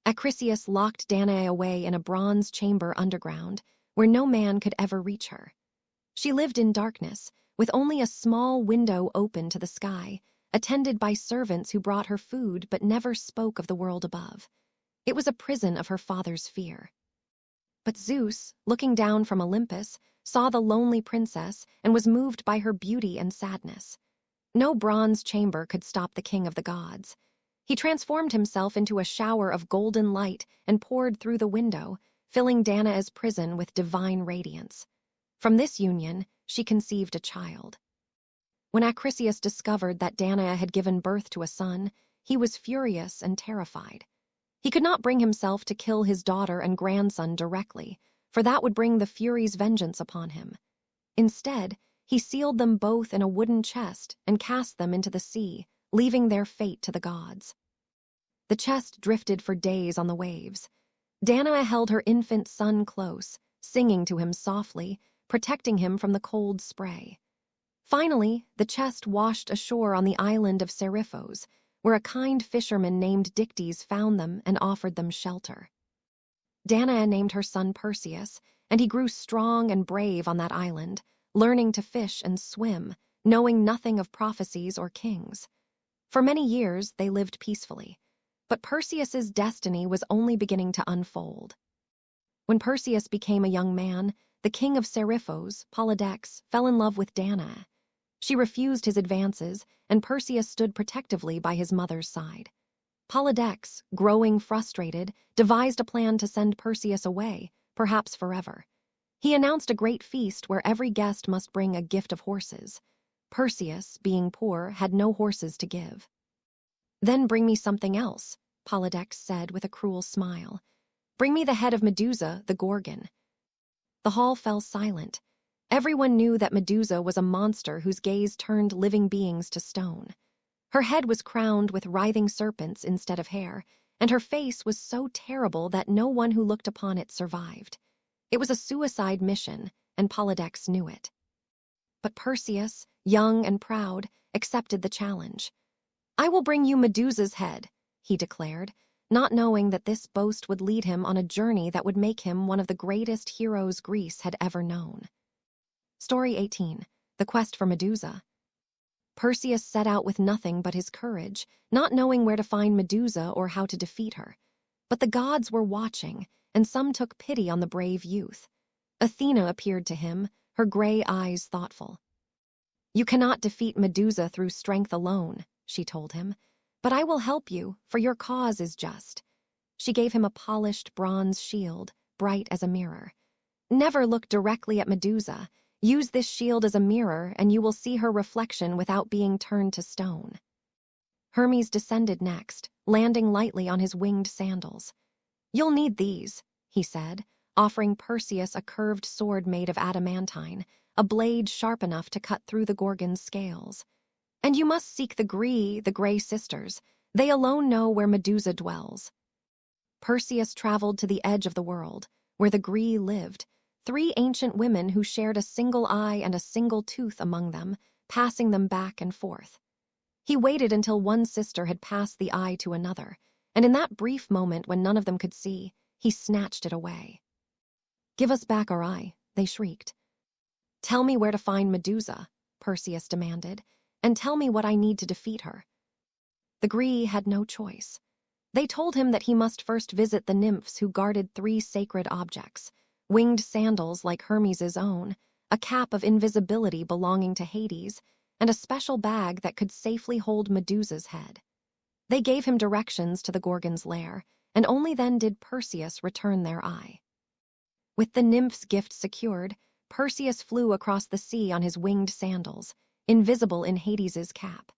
Acrisius locked Danae away in a bronze chamber underground, where no man could ever reach her. She lived in darkness, with only a small window open to the sky, attended by servants who brought her food but never spoke of the world above. It was a prison of her father's fear. But Zeus, looking down from Olympus, saw the lonely princess and was moved by her beauty and sadness. No bronze chamber could stop the king of the gods. He transformed himself into a shower of golden light and poured through the window, filling Danae's prison with divine radiance. From this union, she conceived a child. When Acrisius discovered that Danae had given birth to a son, he was furious and terrified. He could not bring himself to kill his daughter and grandson directly, for that would bring the Furies' vengeance upon him. Instead, he sealed them both in a wooden chest and cast them into the sea, leaving their fate to the gods. The chest drifted for days on the waves. Danae held her infant son close, singing to him softly, protecting him from the cold spray. Finally, the chest washed ashore on the island of Seriphos, where a kind fisherman named Dictys found them and offered them shelter. Danae named her son Perseus, and he grew strong and brave on that island, learning to fish and swim, knowing nothing of prophecies or kings. For many years, they lived peacefully, but Perseus's destiny was only beginning to unfold. When Perseus became a young man, the king of Seriphos, Polydex, fell in love with Danae. She refused his advances, and Perseus stood protectively by his mother's side. Polydex, growing frustrated, devised a plan to send Perseus away, perhaps forever. He announced a great feast where every guest must bring a gift of horses. Perseus, being poor, had no horses to give. "Then bring me something else," Polydex said with a cruel smile. "Bring me the head of Medusa, the Gorgon." The hall fell silent. Everyone knew that Medusa was a monster whose gaze turned living beings to stone. Her head was crowned with writhing serpents instead of hair, and her face was so terrible that no one who looked upon it survived. It was a suicide mission, and Polydex knew it. But Perseus, young and proud, accepted the challenge. "I will bring you Medusa's head," he declared, not knowing that this boast would lead him on a journey that would make him one of the greatest heroes Greece had ever known. Story 18. The Quest for Medusa. Perseus set out with nothing but his courage, not knowing where to find Medusa or how to defeat her. But the gods were watching, and some took pity on the brave youth. Athena appeared to him, her gray eyes thoughtful. "You cannot defeat Medusa through strength alone," she told him, "but I will help you, for your cause is just." She gave him a polished bronze shield, bright as a mirror. "Never look directly at Medusa. Use this shield as a mirror, and you will see her reflection without being turned to stone." Hermes descended next, landing lightly on his winged sandals. "You'll need these," he said, offering Perseus a curved sword made of adamantine, a blade sharp enough to cut through the Gorgon's scales. "And you must seek the Gray sisters. They alone know where Medusa dwells." Perseus traveled to the edge of the world, where the Gray lived, 3 ancient women who shared a single eye and a single tooth among them, passing them back and forth. He waited until one sister had passed the eye to another, and in that brief moment when none of them could see, he snatched it away. "Give us back our eye," they shrieked. "Tell me where to find Medusa," Perseus demanded, "and tell me what I need to defeat her." The Gray had no choice. They told him that he must first visit the nymphs who guarded 3 sacred objects: winged sandals like Hermes's own, a cap of invisibility belonging to Hades, and a special bag that could safely hold Medusa's head. They gave him directions to the Gorgon's lair, and only then did Perseus return their eye. With the nymph's gift secured, Perseus flew across the sea on his winged sandals, invisible in Hades's cap.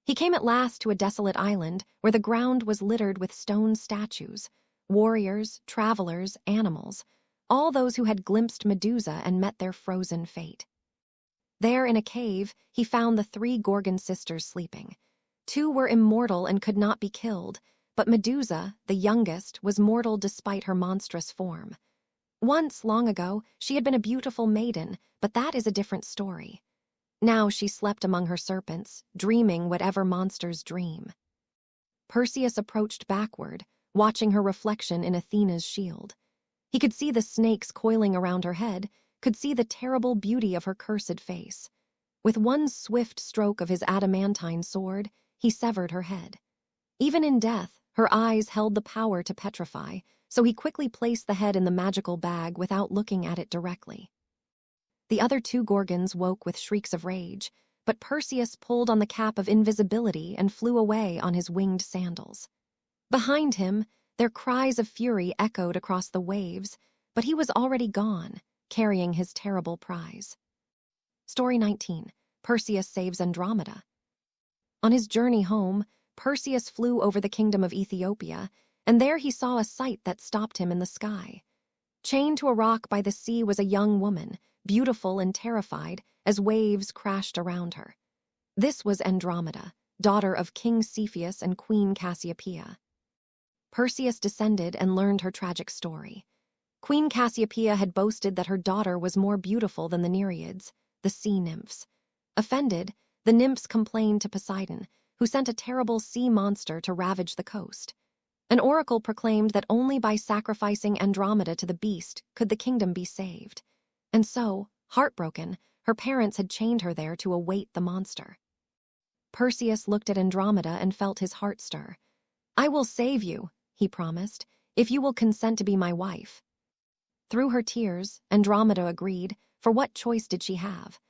He came at last to a desolate island where the ground was littered with stone statues, warriors, travelers, animals, all those who had glimpsed Medusa and met their frozen fate. There in a cave, he found the 3 Gorgon sisters sleeping. 2 were immortal and could not be killed, but Medusa, the youngest, was mortal despite her monstrous form. Once, long ago, she had been a beautiful maiden, but that is a different story. Now she slept among her serpents, dreaming whatever monsters dream. Perseus approached backward, watching her reflection in Athena's shield. He could see the snakes coiling around her head, could see the terrible beauty of her cursed face. With one swift stroke of his adamantine sword, he severed her head. Even in death, her eyes held the power to petrify, so he quickly placed the head in the magical bag without looking at it directly. The other two Gorgons woke with shrieks of rage, but Perseus pulled on the cap of invisibility and flew away on his winged sandals. Behind him, their cries of fury echoed across the waves, but he was already gone, carrying his terrible prize. Story 19. Perseus saves Andromeda. On his journey home, Perseus flew over the kingdom of Ethiopia, and there he saw a sight that stopped him in the sky. Chained to a rock by the sea was a young woman, beautiful and terrified, as waves crashed around her. This was Andromeda, daughter of King Cepheus and Queen Cassiopeia. Perseus descended and learned her tragic story. Queen Cassiopeia had boasted that her daughter was more beautiful than the Nereids, the sea nymphs. Offended, the nymphs complained to Poseidon, who sent a terrible sea monster to ravage the coast. An oracle proclaimed that only by sacrificing Andromeda to the beast could the kingdom be saved. And so, heartbroken, her parents had chained her there to await the monster. Perseus looked at Andromeda and felt his heart stir. "I will save you," he promised, "if you will consent to be my wife." Through her tears, Andromeda agreed, for what choice did she have?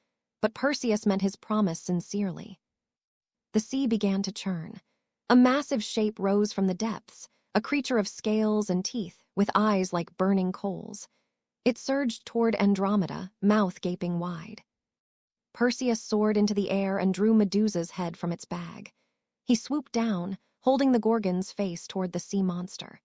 But Perseus meant his promise sincerely. The sea began to churn. A massive shape rose from the depths, a creature of scales and teeth, with eyes like burning coals. It surged toward Andromeda, mouth gaping wide. Perseus soared into the air and drew Medusa's head from its bag. He swooped down, holding the Gorgon's face toward the sea monster.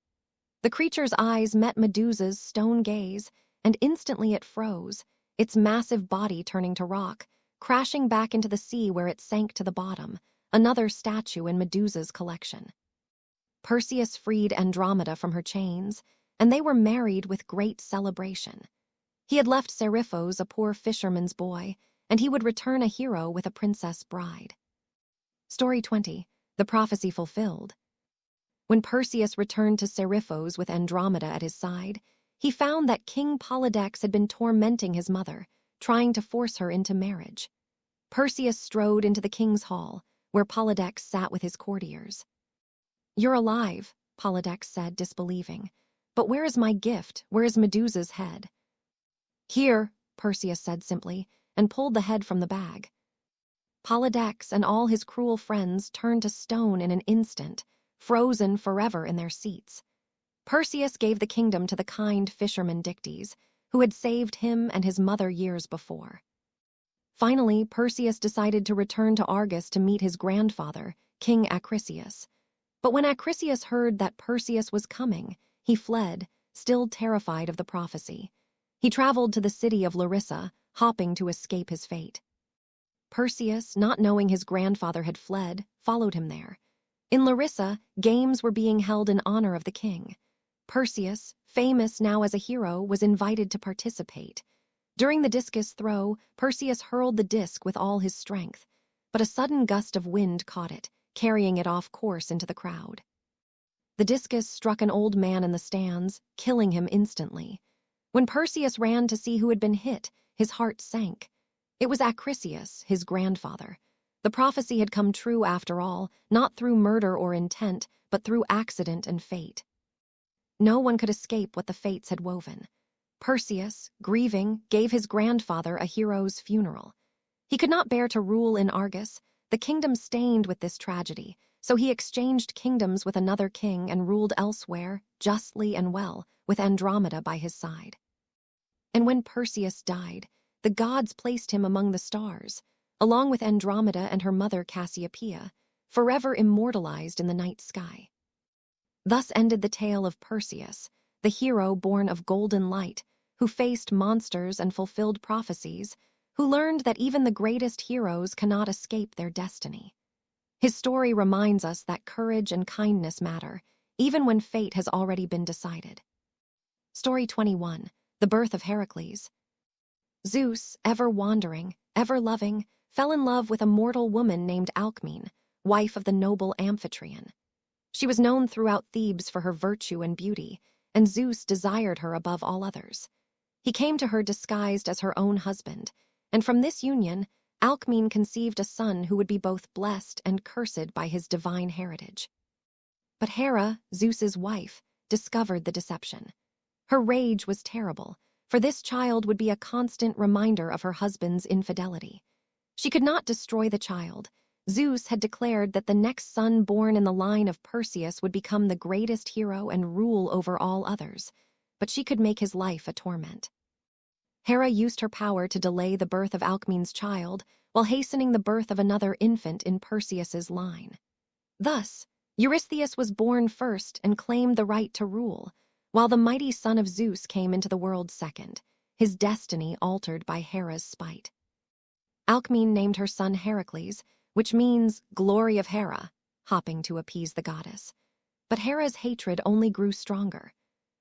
The creature's eyes met Medusa's stone gaze, and instantly it froze, its massive body turning to rock, crashing back into the sea where it sank to the bottom, another statue in Medusa's collection. Perseus freed Andromeda from her chains, and they were married with great celebration. He had left Seriphos a poor fisherman's boy, and he would return a hero with a princess bride. Story 20. The prophecy fulfilled. When Perseus returned to Seriphos with Andromeda at his side, he found that King Polydex had been tormenting his mother, trying to force her into marriage. Perseus strode into the king's hall, where Polydex sat with his courtiers. "You're alive," Polydex said, disbelieving. "But where is my gift? Where is Medusa's head?" "Here," Perseus said simply, and pulled the head from the bag. Polydex and all his cruel friends turned to stone in an instant, frozen forever in their seats. Perseus gave the kingdom to the kind fisherman Dictys, who had saved him and his mother years before. Finally, Perseus decided to return to Argos to meet his grandfather, King Acrisius. But when Acrisius heard that Perseus was coming, he fled, still terrified of the prophecy. He traveled to the city of Larissa, hoping to escape his fate. Perseus, not knowing his grandfather had fled, followed him there. In Larissa, games were being held in honor of the king. Perseus, famous now as a hero, was invited to participate. During the discus throw, Perseus hurled the disc with all his strength, but a sudden gust of wind caught it, carrying it off course into the crowd. The discus struck an old man in the stands, killing him instantly. When Perseus ran to see who had been hit, his heart sank. It was Acrisius, his grandfather. The prophecy had come true after all, not through murder or intent, but through accident and fate. No one could escape what the fates had woven. Perseus, grieving, gave his grandfather a hero's funeral. He could not bear to rule in Argos, the kingdom stained with this tragedy, so he exchanged kingdoms with another king and ruled elsewhere, justly and well, with Andromeda by his side. And when Perseus died, the gods placed him among the stars, along with Andromeda and her mother Cassiopeia, forever immortalized in the night sky. Thus ended the tale of Perseus, the hero born of golden light, who faced monsters and fulfilled prophecies, who learned that even the greatest heroes cannot escape their destiny. His story reminds us that courage and kindness matter, even when fate has already been decided. Story 21. The birth of Heracles. Zeus, ever wandering, ever loving, fell in love with a mortal woman named Alcmene, wife of the noble Amphitryon. She was known throughout Thebes for her virtue and beauty, and Zeus desired her above all others. He came to her disguised as her own husband, and from this union, Alcmene conceived a son who would be both blessed and cursed by his divine heritage. But Hera, Zeus's wife, discovered the deception. Her rage was terrible, for this child would be a constant reminder of her husband's infidelity. She could not destroy the child. Zeus had declared that the next son born in the line of Perseus would become the greatest hero and rule over all others, but she could make his life a torment. Hera used her power to delay the birth of Alcmene's child while hastening the birth of another infant in Perseus's line. Thus, Eurystheus was born first and claimed the right to rule, while the mighty son of Zeus came into the world second, his destiny altered by Hera's spite. Alcmene named her son Heracles, which means glory of Hera, hopping to appease the goddess. But Hera's hatred only grew stronger.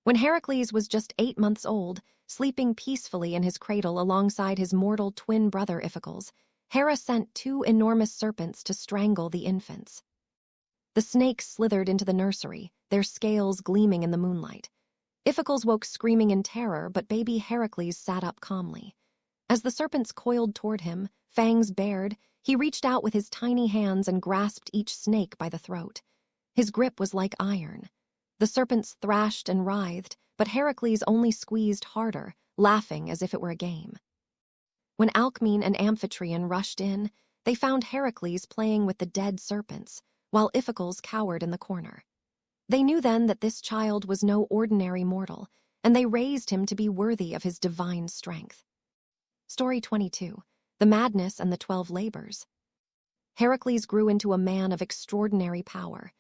When Heracles was just 8 months old, sleeping peacefully in his cradle alongside his mortal twin brother Iphicles, Hera sent 2 enormous serpents to strangle the infants. The snakes slithered into the nursery, their scales gleaming in the moonlight. Iphicles woke screaming in terror, but baby Heracles sat up calmly. As the serpents coiled toward him, fangs bared, he reached out with his tiny hands and grasped each snake by the throat. His grip was like iron. The serpents thrashed and writhed, but Heracles only squeezed harder, laughing as if it were a game. When Alcmene and Amphitryon rushed in, they found Heracles playing with the dead serpents, while Iphicles cowered in the corner. They knew then that this child was no ordinary mortal, and they raised him to be worthy of his divine strength. Story 22. The Madness and the 12 Labors. Heracles grew into a man of extraordinary power.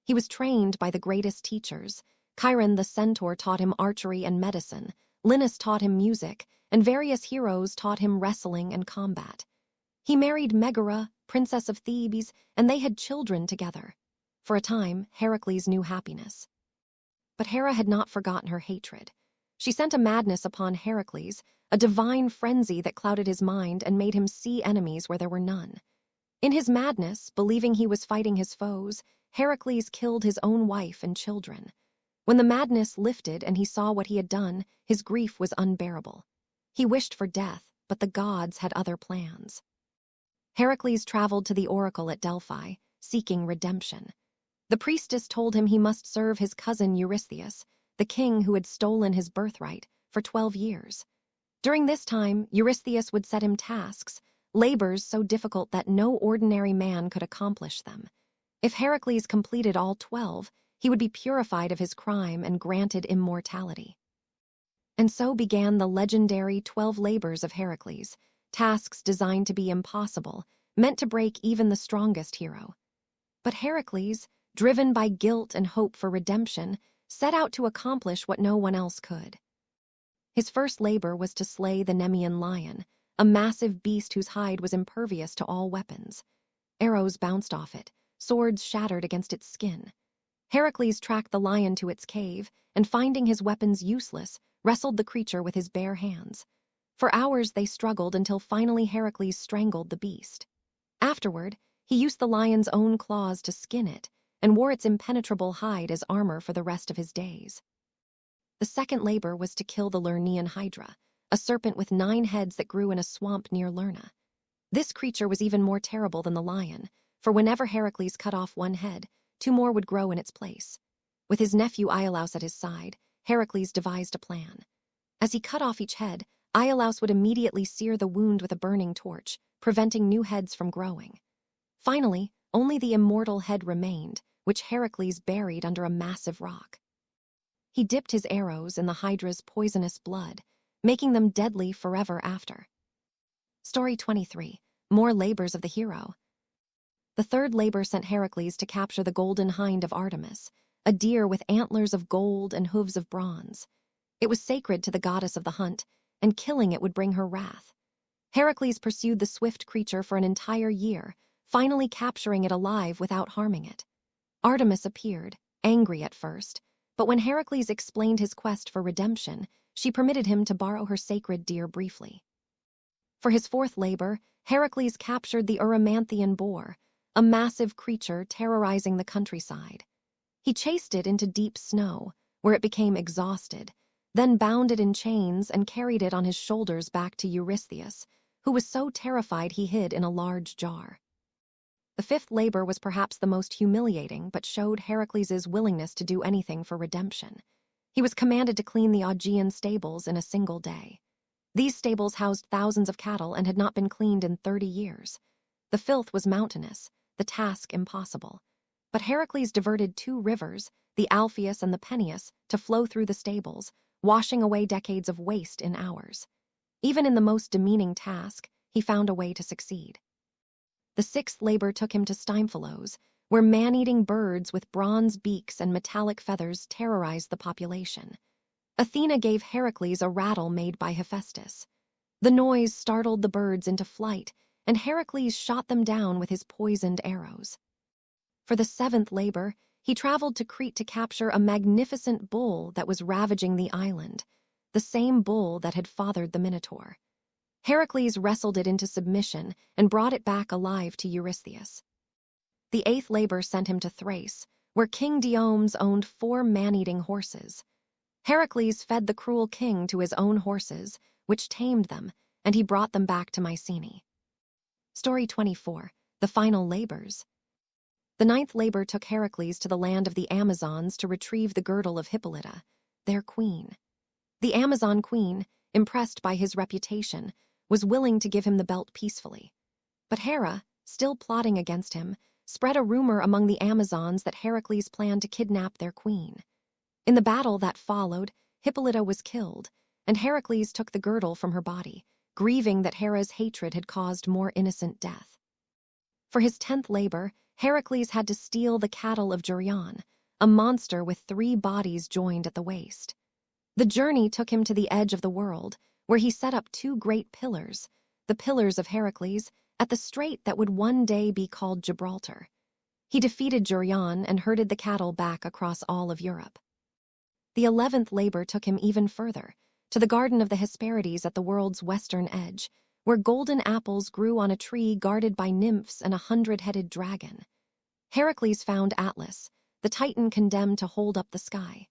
He was trained by the greatest teachers. Chiron the centaur taught him archery and medicine, Linus taught him music, and various heroes taught him wrestling and combat. He married Megara, princess of Thebes, and they had children together. For a time, Heracles knew happiness. But Hera had not forgotten her hatred. She sent a madness upon Heracles, a divine frenzy that clouded his mind and made him see enemies where there were none. In his madness, believing he was fighting his foes, Heracles killed his own wife and children. When the madness lifted and he saw what he had done, his grief was unbearable. He wished for death, but the gods had other plans. Heracles traveled to the oracle at Delphi, seeking redemption. The priestess told him he must serve his cousin Eurystheus, the king who had stolen his birthright, for 12 years. During this time, Eurystheus would set him tasks, labors so difficult that no ordinary man could accomplish them. If Heracles completed all 12, he would be purified of his crime and granted immortality. And so began the legendary 12 labors of Heracles, tasks designed to be impossible, meant to break even the strongest hero. But Heracles, driven by guilt and hope for redemption, set out to accomplish what no one else could. His first labor was to slay the Nemean lion, a massive beast whose hide was impervious to all weapons. Arrows bounced off it, swords shattered against its skin. Heracles tracked the lion to its cave, and finding his weapons useless, wrestled the creature with his bare hands. For hours they struggled until finally Heracles strangled the beast. Afterward, he used the lion's own claws to skin it, and wore its impenetrable hide as armor for the rest of his days. The second labor was to kill the Lernaean Hydra, a serpent with 9 heads that grew in a swamp near Lerna. This creature was even more terrible than the lion, for whenever Heracles cut off one head, 2 more would grow in its place. With his nephew Iolaus at his side, Heracles devised a plan. As he cut off each head, Iolaus would immediately sear the wound with a burning torch, preventing new heads from growing. Finally, only the immortal head remained, which Heracles buried under a massive rock. He dipped his arrows in the Hydra's poisonous blood, making them deadly forever after. Story 23. More labors of the hero. The third labor sent Heracles to capture the golden hind of Artemis, a deer with antlers of gold and hooves of bronze. It was sacred to the goddess of the hunt, and killing it would bring her wrath. Heracles pursued the swift creature for an entire year, finally capturing it alive without harming it. Artemis appeared, angry at first, but when Heracles explained his quest for redemption, she permitted him to borrow her sacred deer briefly. For his fourth labor, Heracles captured the Erymanthian boar, a massive creature terrorizing the countryside. He chased it into deep snow, where it became exhausted, then bound it in chains and carried it on his shoulders back to Eurystheus, who was so terrified he hid in a large jar. The fifth labor was perhaps the most humiliating, but showed Heracles' willingness to do anything for redemption. He was commanded to clean the Augean stables in a single day. These stables housed thousands of cattle and had not been cleaned in 30 years. The filth was mountainous, the task impossible. But Heracles diverted 2 rivers, the Alpheus and the Peneus, to flow through the stables, washing away decades of waste in hours. Even in the most demeaning task, he found a way to succeed. The sixth labor took him to Stymphalos, where man-eating birds with bronze beaks and metallic feathers terrorized the population. Athena gave Heracles a rattle made by Hephaestus. The noise startled the birds into flight, and Heracles shot them down with his poisoned arrows. For the seventh labor, he traveled to Crete to capture a magnificent bull that was ravaging the island, the same bull that had fathered the Minotaur. Heracles wrestled it into submission and brought it back alive to Eurystheus. The eighth labor sent him to Thrace, where King Diomedes owned 4 man-eating horses. Heracles fed the cruel king to his own horses, which tamed them, and he brought them back to Mycenae. Story 24. The Final Labors. The ninth labor took Heracles to the land of the Amazons to retrieve the girdle of Hippolyta, their queen. The Amazon queen, impressed by his reputation, was willing to give him the belt peacefully. But Hera, still plotting against him, spread a rumor among the Amazons that Heracles planned to kidnap their queen. In the battle that followed, Hippolyta was killed, and Heracles took the girdle from her body, grieving that Hera's hatred had caused more innocent death. For his 10th labor, Heracles had to steal the cattle of Geryon, a monster with 3 bodies joined at the waist. The journey took him to the edge of the world, where he set up 2 great pillars, the pillars of Heracles, at the strait that would one day be called Gibraltar. He defeated Geryon and herded the cattle back across all of Europe. The 11th labor took him even further, to the Garden of the Hesperides at the world's western edge, where golden apples grew on a tree guarded by nymphs and a 100-headed dragon. Heracles found Atlas, the Titan condemned to hold up the sky.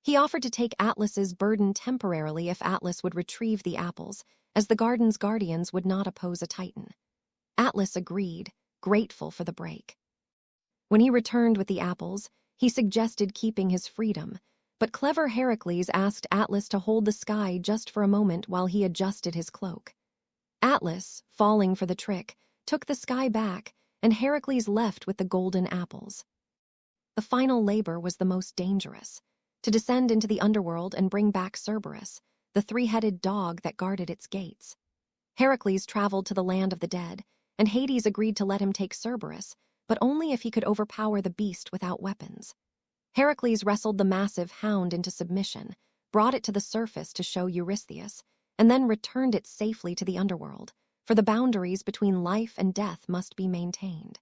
He offered to take Atlas's burden temporarily if Atlas would retrieve the apples, as the garden's guardians would not oppose a Titan. Atlas agreed, grateful for the break. When he returned with the apples, he suggested keeping his freedom, but clever Heracles asked Atlas to hold the sky just for a moment while he adjusted his cloak. Atlas, falling for the trick, took the sky back, and Heracles left with the golden apples. The final labor was the most dangerous, to descend into the underworld and bring back Cerberus, the 3-headed dog that guarded its gates. Heracles traveled to the land of the dead, and Hades agreed to let him take Cerberus, but only if he could overpower the beast without weapons. Heracles wrestled the massive hound into submission, brought it to the surface to show Eurystheus, and then returned it safely to the underworld, for the boundaries between life and death must be maintained.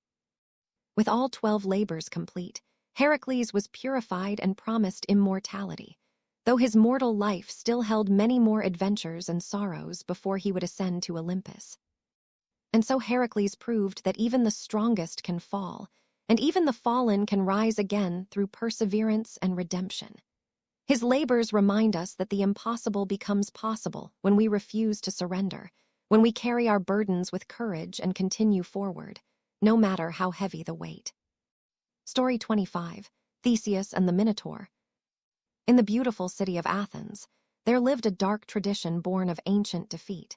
With all 12 labors complete, Heracles was purified and promised immortality, though his mortal life still held many more adventures and sorrows before he would ascend to Olympus. And so Heracles proved that even the strongest can fall, and even the fallen can rise again through perseverance and redemption. His labors remind us that the impossible becomes possible when we refuse to surrender, when we carry our burdens with courage and continue forward, no matter how heavy the weight. Story 25. Theseus and the Minotaur. In the beautiful city of Athens, there lived a dark tradition born of ancient defeat.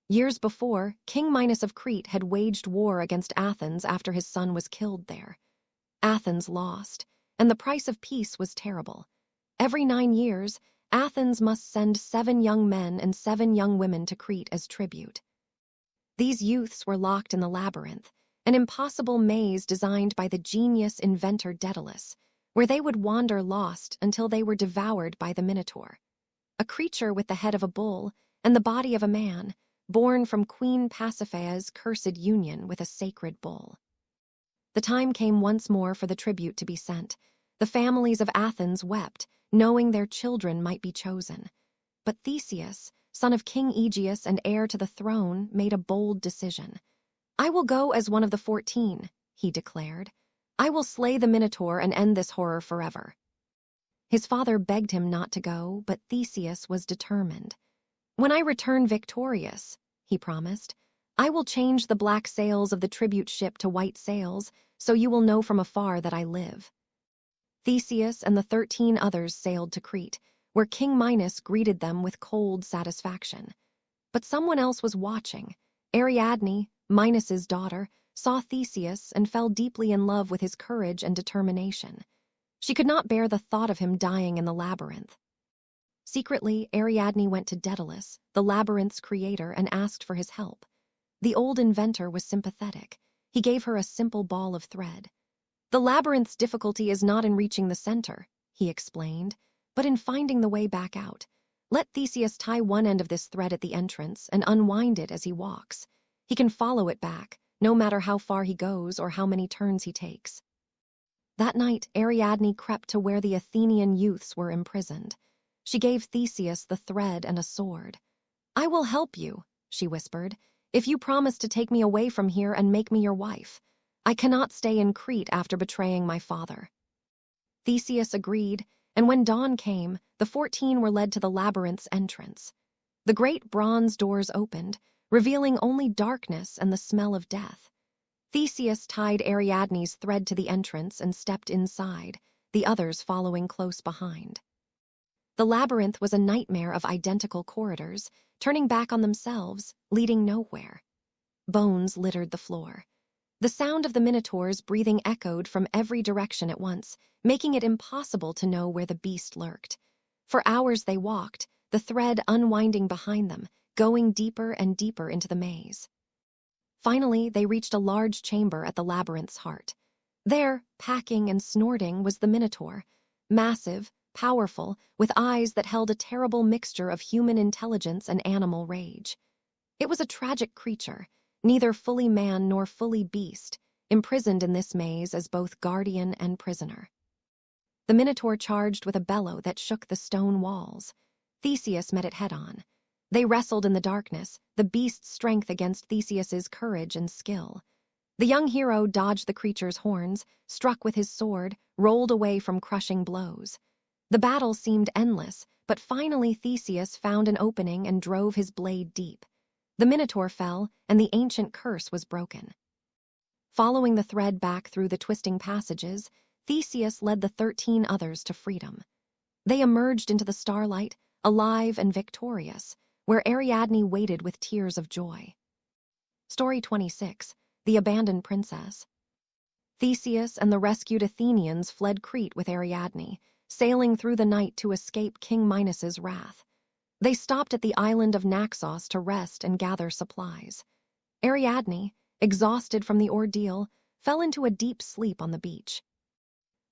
Years before, King Minos of Crete had waged war against Athens after his son was killed there. Athens lost, and the price of peace was terrible. Every 9 years, Athens must send 7 young men and 7 young women to Crete as tribute. These youths were locked in the labyrinth, an impossible maze designed by the genius inventor Daedalus, where they would wander lost until they were devoured by the Minotaur, a creature with the head of a bull and the body of a man, born from Queen Pasiphae's cursed union with a sacred bull. The time came once more for the tribute to be sent. The families of Athens wept, knowing their children might be chosen. But Theseus, son of King Aegeus and heir to the throne, made a bold decision. "I will go as one of the 14, he declared. "I will slay the Minotaur and end this horror forever." His father begged him not to go, but Theseus was determined. "When I return victorious," he promised. "I will change the black sails of the tribute ship to white sails, so you will know from afar that I live." Theseus and the 13 others sailed to Crete, where King Minos greeted them with cold satisfaction. But someone else was watching. Ariadne, Minos's daughter, saw Theseus and fell deeply in love with his courage and determination. She could not bear the thought of him dying in the labyrinth. Secretly, Ariadne went to Daedalus, the labyrinth's creator, and asked for his help. The old inventor was sympathetic. He gave her a simple ball of thread. "The labyrinth's difficulty is not in reaching the center," he explained, "but in finding the way back out. Let Theseus tie one end of this thread at the entrance and unwind it as he walks. He can follow it back, no matter how far he goes or how many turns he takes." That night, Ariadne crept to where the Athenian youths were imprisoned. She gave Theseus the thread and a sword. "I will help you," she whispered, "if you promise to take me away from here and make me your wife. I cannot stay in Crete after betraying my father." Theseus agreed, and when dawn came, the 14 were led to the labyrinth's entrance. The great bronze doors opened, revealing only darkness and the smell of death. Theseus tied Ariadne's thread to the entrance and stepped inside, the others following close behind. The labyrinth was a nightmare of identical corridors, turning back on themselves, leading nowhere. Bones littered the floor. The sound of the minotaurs breathing echoed from every direction at once, making it impossible to know where the beast lurked. For hours they walked, the thread unwinding behind them, going deeper and deeper into the maze. Finally, they reached a large chamber at the labyrinth's heart. There, packing and snorting, was the minotaur, massive, powerful, with eyes that held a terrible mixture of human intelligence and animal rage. It was a tragic creature, neither fully man nor fully beast, imprisoned in this maze as both guardian and prisoner. The minotaur charged with a bellow that shook the stone walls. Theseus met it head-on. They wrestled in the darkness, the beast's strength against Theseus's courage and skill. The young hero dodged the creature's horns, struck with his sword, rolled away from crushing blows. The battle seemed endless, but finally Theseus found an opening and drove his blade deep. The minotaur fell, and the ancient curse was broken. Following the thread back through the twisting passages, Theseus led the 13 others to freedom. They emerged into the starlight, alive and victorious, where Ariadne waited with tears of joy. Story 26, The Abandoned Princess. Theseus and the rescued Athenians fled Crete with Ariadne, sailing through the night to escape King Minos's wrath. They stopped at the island of Naxos to rest and gather supplies. Ariadne, exhausted from the ordeal, fell into a deep sleep on the beach.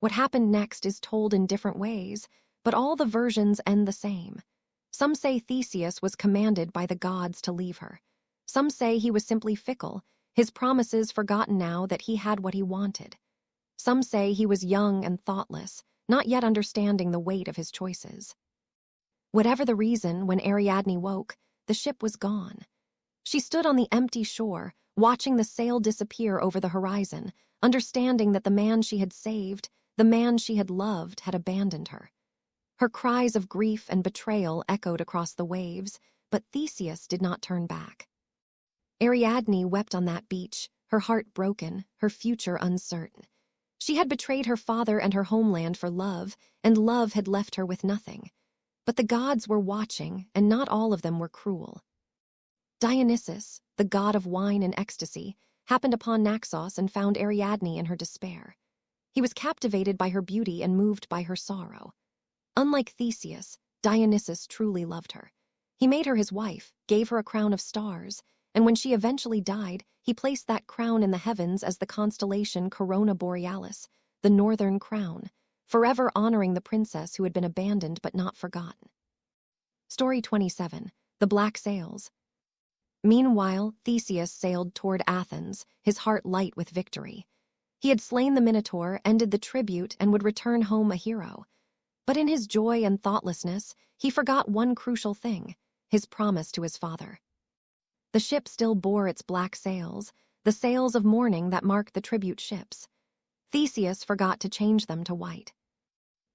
What happened next is told in different ways, but all the versions end the same. Some say Theseus was commanded by the gods to leave her. Some say he was simply fickle, his promises forgotten now that he had what he wanted. Some say he was young and thoughtless, not yet understanding the weight of his choices. Whatever the reason, when Ariadne woke, the ship was gone. She stood on the empty shore, watching the sail disappear over the horizon, understanding that the man she had saved, the man she had loved, had abandoned her. Her cries of grief and betrayal echoed across the waves, but Theseus did not turn back. Ariadne wept on that beach, her heart broken, her future uncertain. She had betrayed her father and her homeland for love, and love had left her with nothing. But the gods were watching, and not all of them were cruel. Dionysus, the god of wine and ecstasy, happened upon Naxos and found Ariadne in her despair. He was captivated by her beauty and moved by her sorrow. Unlike Theseus, Dionysus truly loved her. He made her his wife, gave her a crown of stars, and when she eventually died, he placed that crown in the heavens as the constellation Corona Borealis, the northern crown, forever honoring the princess who had been abandoned but not forgotten. Story 27, The Black Sails. Meanwhile, Theseus sailed toward Athens, his heart light with victory. He had slain the Minotaur, ended the tribute, and would return home a hero. But in his joy and thoughtlessness, he forgot one crucial thing, his promise to his father. The ship still bore its black sails, the sails of mourning that marked the tribute ships. Theseus forgot to change them to white.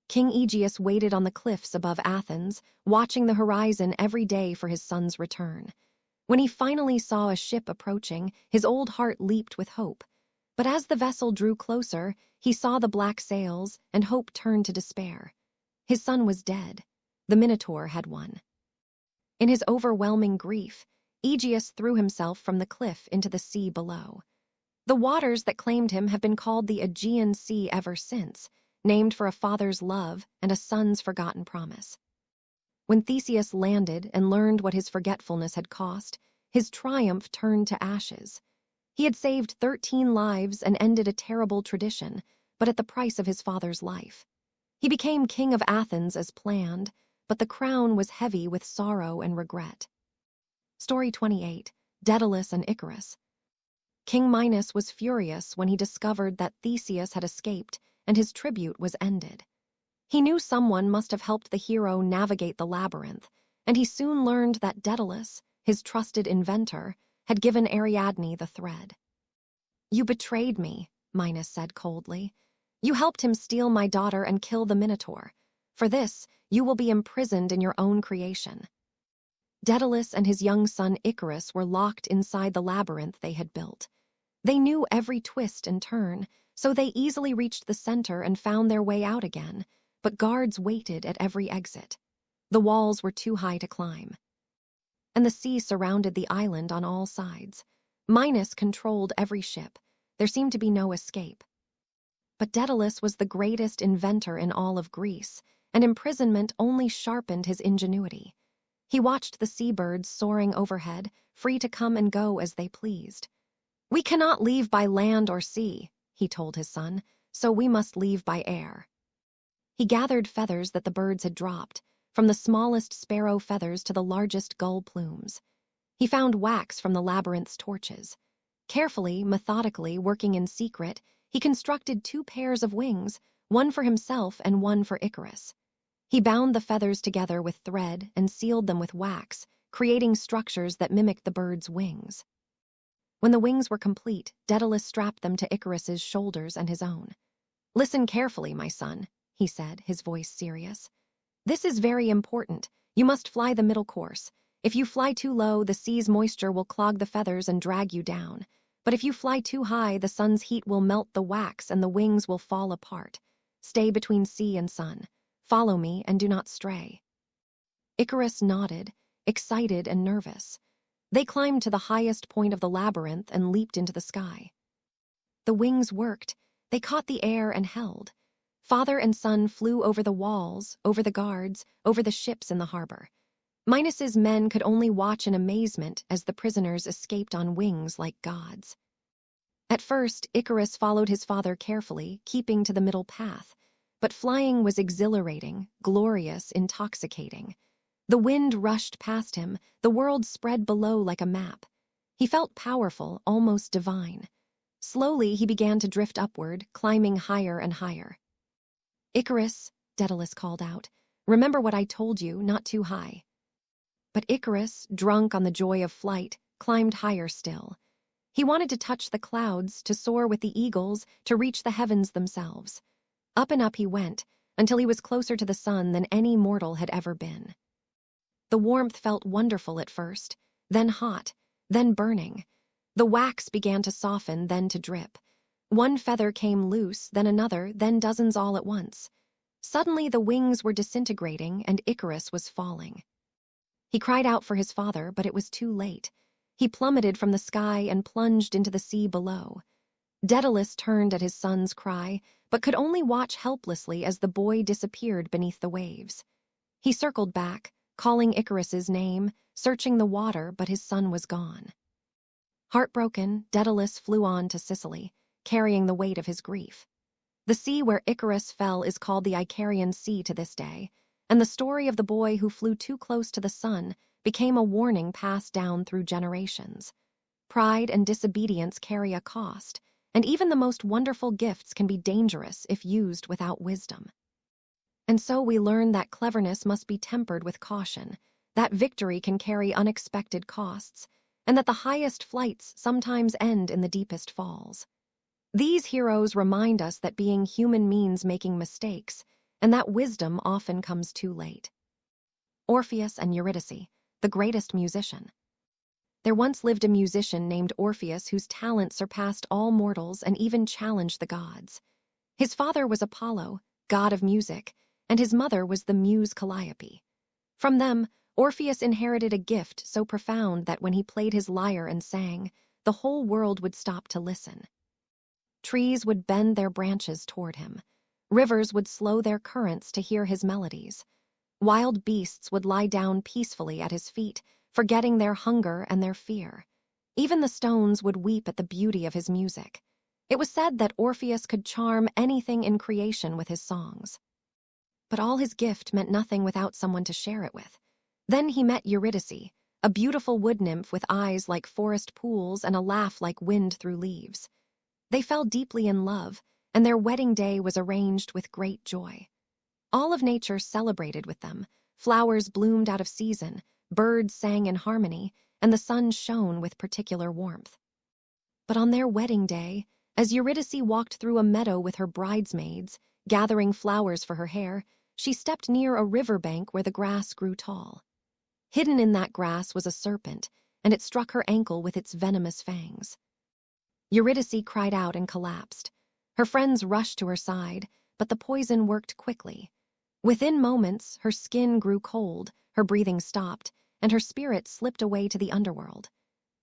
King Aegeus waited on the cliffs above Athens, watching the horizon every day for his son's return. When he finally saw a ship approaching, his old heart leaped with hope. But as the vessel drew closer, he saw the black sails, and hope turned to despair. His son was dead. The Minotaur had won. In his overwhelming grief, Aegeus threw himself from the cliff into the sea below. The waters that claimed him have been called the Aegean Sea ever since, named for a father's love and a son's forgotten promise. When Theseus landed and learned what his forgetfulness had cost, his triumph turned to ashes. He had saved 13 lives and ended a terrible tradition, but at the price of his father's life. He became king of Athens as planned, but the crown was heavy with sorrow and regret. Story 28, Daedalus and Icarus. King Minos was furious when he discovered that Theseus had escaped and his tribute was ended. He knew someone must have helped the hero navigate the labyrinth, and he soon learned that Daedalus, his trusted inventor, had given Ariadne the thread. "You betrayed me," Minos said coldly. "You helped him steal my daughter and kill the Minotaur. For this, you will be imprisoned in your own creation." Daedalus and his young son Icarus were locked inside the labyrinth they had built. They knew every twist and turn, so they easily reached the center and found their way out again, but guards waited at every exit. The walls were too high to climb. And the sea surrounded the island on all sides. Minos controlled every ship. There seemed to be no escape. But Daedalus was the greatest inventor in all of Greece, and imprisonment only sharpened his ingenuity. He watched the seabirds soaring overhead, free to come and go as they pleased. "We cannot leave by land or sea," he told his son, "so we must leave by air." He gathered feathers that the birds had dropped, from the smallest sparrow feathers to the largest gull plumes. He found wax from the labyrinth's torches. Carefully, methodically, working in secret, he constructed 2 pairs of wings, one for himself and one for Icarus. He bound the feathers together with thread and sealed them with wax, creating structures that mimicked the bird's wings. When the wings were complete, Daedalus strapped them to Icarus's shoulders and his own. "Listen carefully, my son," he said, his voice serious. "This is very important. You must fly the middle course. If you fly too low, the sea's moisture will clog the feathers and drag you down. But if you fly too high, the sun's heat will melt the wax and the wings will fall apart. Stay between sea and sun. Follow me and do not stray." Icarus nodded, excited and nervous. They climbed to the highest point of the labyrinth and leaped into the sky. The wings worked. They caught the air and held. Father and son flew over the walls, over the guards, over the ships in the harbor. Minos's men could only watch in amazement as the prisoners escaped on wings like gods. At first, Icarus followed his father carefully, keeping to the middle path. But flying was exhilarating, glorious, intoxicating. The wind rushed past him, the world spread below like a map. He felt powerful, almost divine. Slowly, he began to drift upward, climbing higher and higher. "Icarus," Daedalus called out, "remember what I told you, not too high." But Icarus, drunk on the joy of flight, climbed higher still. He wanted to touch the clouds, to soar with the eagles, to reach the heavens themselves. Up and up he went, until he was closer to the sun than any mortal had ever been. The warmth felt wonderful at first, then hot, then burning. The wax began to soften, then to drip. One feather came loose, then another, then dozens all at once. Suddenly the wings were disintegrating and Icarus was falling. He cried out for his father, but it was too late. He plummeted from the sky and plunged into the sea below. Daedalus turned at his son's cry, but could only watch helplessly as the boy disappeared beneath the waves. He circled back, calling Icarus's name, searching the water, but his son was gone. Heartbroken, Daedalus flew on to Sicily, carrying the weight of his grief. The sea where Icarus fell is called the Icarian Sea to this day, and the story of the boy who flew too close to the sun became a warning passed down through generations. Pride and disobedience carry a cost, and even the most wonderful gifts can be dangerous if used without wisdom. And so we learn that cleverness must be tempered with caution, that victory can carry unexpected costs, and that the highest flights sometimes end in the deepest falls. These heroes remind us that being human means making mistakes, and that wisdom often comes too late. Orpheus and Eurydice, the greatest musician. There once lived a musician named Orpheus whose talent surpassed all mortals and even challenged the gods. His father was Apollo, god of music, and his mother was the muse Calliope. From them, Orpheus inherited a gift so profound that when he played his lyre and sang, the whole world would stop to listen. Trees would bend their branches toward him. Rivers would slow their currents to hear his melodies. Wild beasts would lie down peacefully at his feet, forgetting their hunger and their fear. Even the stones would weep at the beauty of his music. It was said that Orpheus could charm anything in creation with his songs. But all his gift meant nothing without someone to share it with. Then he met Eurydice, a beautiful wood nymph with eyes like forest pools and a laugh like wind through leaves. They fell deeply in love, and their wedding day was arranged with great joy. All of nature celebrated with them. Flowers bloomed out of season, birds sang in harmony, and the sun shone with particular warmth. But on their wedding day, as Eurydice walked through a meadow with her bridesmaids, gathering flowers for her hair, she stepped near a riverbank where the grass grew tall. Hidden in that grass was a serpent, and it struck her ankle with its venomous fangs. Eurydice cried out and collapsed. Her friends rushed to her side, but the poison worked quickly. Within moments, her skin grew cold, her breathing stopped, and her spirit slipped away to the underworld.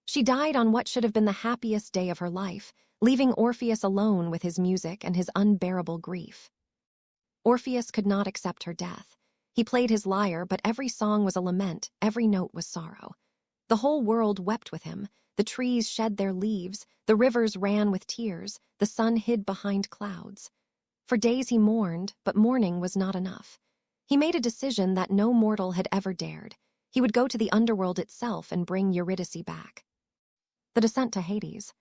She died on what should have been the happiest day of her life, leaving Orpheus alone with his music and his unbearable grief. Orpheus could not accept her death. He played his lyre, but every song was a lament, every note was sorrow. The whole world wept with him. The trees shed their leaves, the rivers ran with tears, the sun hid behind clouds. For days he mourned, but mourning was not enough. He made a decision that no mortal had ever dared. He would go to the underworld itself and bring Eurydice back. The descent to Hades.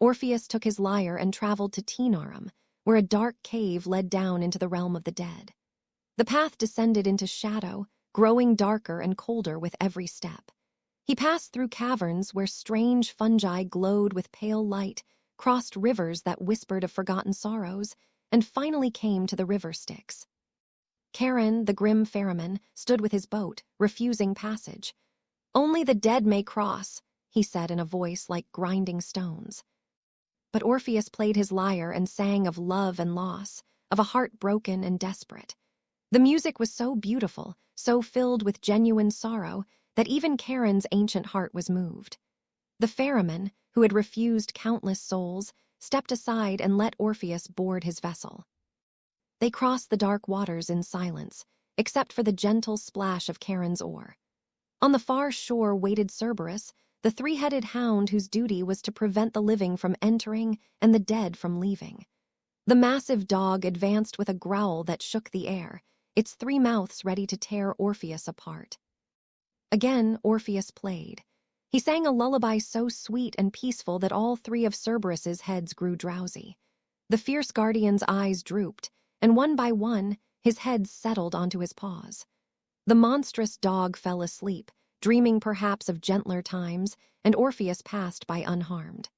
Orpheus took his lyre and traveled to Taenarum, where a dark cave led down into the realm of the dead. The path descended into shadow, growing darker and colder with every step. He passed through caverns where strange fungi glowed with pale light, crossed rivers that whispered of forgotten sorrows, and finally came to the river Styx. Charon, the grim ferryman, stood with his boat, refusing passage. "Only the dead may cross," he said in a voice like grinding stones. But Orpheus played his lyre and sang of love and loss, of a heart broken and desperate. The music was so beautiful, so filled with genuine sorrow, that even Charon's ancient heart was moved. The ferryman, who had refused countless souls, stepped aside and let Orpheus board his vessel. They crossed the dark waters in silence, except for the gentle splash of Charon's oar. On the far shore waited Cerberus, the three-headed hound whose duty was to prevent the living from entering and the dead from leaving. The massive dog advanced with a growl that shook the air, its three mouths ready to tear Orpheus apart. Again, Orpheus played. He sang a lullaby so sweet and peaceful that all three of Cerberus's heads grew drowsy. The fierce guardian's eyes drooped, and one by one, his head settled onto his paws. The monstrous dog fell asleep, dreaming perhaps of gentler times, and Orpheus passed by unharmed.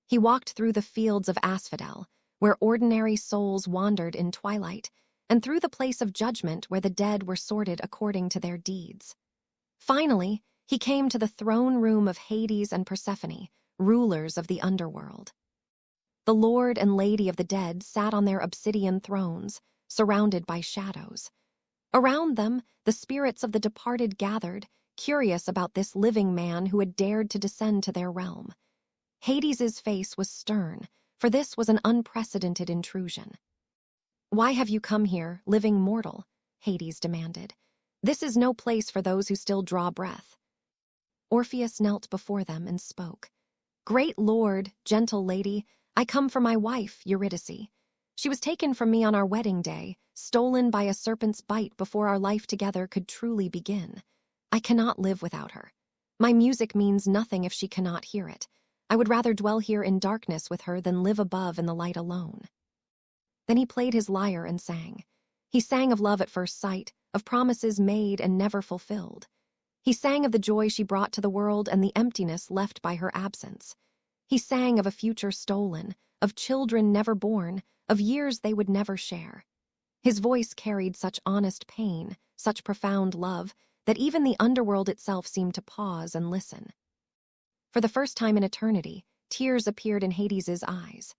He walked through the fields of asphodel, where ordinary souls wandered in twilight, and through the place of judgment where the dead were sorted according to their deeds. Finally, he came to the throne room of Hades and Persephone, rulers of the underworld. The Lord and Lady of the dead sat on their obsidian thrones, surrounded by shadows. Around them, the spirits of the departed gathered, curious about this living man who had dared to descend to their realm. Hades's face was stern, for this was an unprecedented intrusion. "Why have you come here, living mortal?" Hades demanded. "This is no place for those who still draw breath." Orpheus knelt before them and spoke. "Great Lord, gentle lady, I come for my wife, Eurydice. She was taken from me on our wedding day, stolen by a serpent's bite before our life together could truly begin. I cannot live without her. My music means nothing if she cannot hear it. I would rather dwell here in darkness with her than live above in the light alone." Then he played his lyre and sang. He sang of love at first sight, of promises made and never fulfilled. He sang of the joy she brought to the world and the emptiness left by her absence. He sang of a future stolen, of children never born, of years they would never share. His voice carried such honest pain, such profound love, that even the underworld itself seemed to pause and listen. For the first time in eternity, tears appeared in Hades's eyes.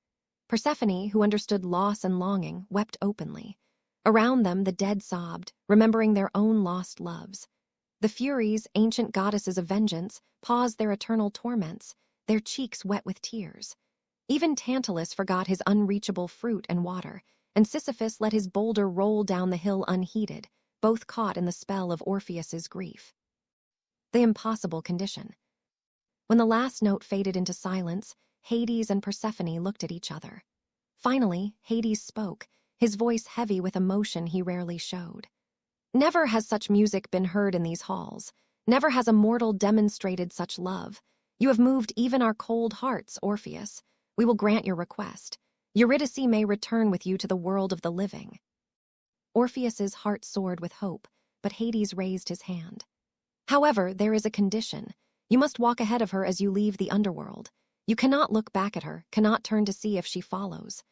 Persephone, who understood loss and longing, wept openly. Around them, the dead sobbed, remembering their own lost loves. The Furies, ancient goddesses of vengeance, paused their eternal torments, their cheeks wet with tears. Even Tantalus forgot his unreachable fruit and water, and Sisyphus let his boulder roll down the hill unheeded, both caught in the spell of Orpheus's grief. The impossible condition. When the last note faded into silence, Hades and Persephone looked at each other. Finally, Hades spoke, his voice heavy with emotion he rarely showed. Never has such music been heard in these halls. Never has a mortal demonstrated such love. You have moved even our cold hearts, Orpheus. We will grant your request. Eurydice may return with you to the world of the living. Orpheus's heart soared with hope, but Hades raised his hand. However, there is a condition. You must walk ahead of her as you leave the underworld. You cannot look back at her, cannot turn to see if she follows.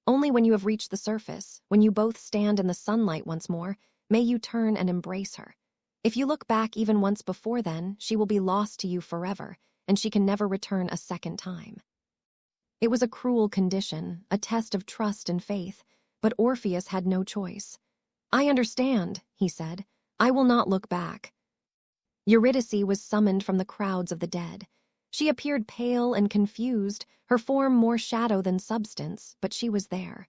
Only when you have reached the surface, when you both stand in the sunlight once more, may you turn and embrace her. If you look back even once before then, she will be lost to you forever, and she can never return a second time. It was a cruel condition, a test of trust and faith, but Orpheus had no choice. I understand, he said. I will not look back. Eurydice was summoned from the crowds of the dead. She appeared pale and confused, her form more shadow than substance, but she was there.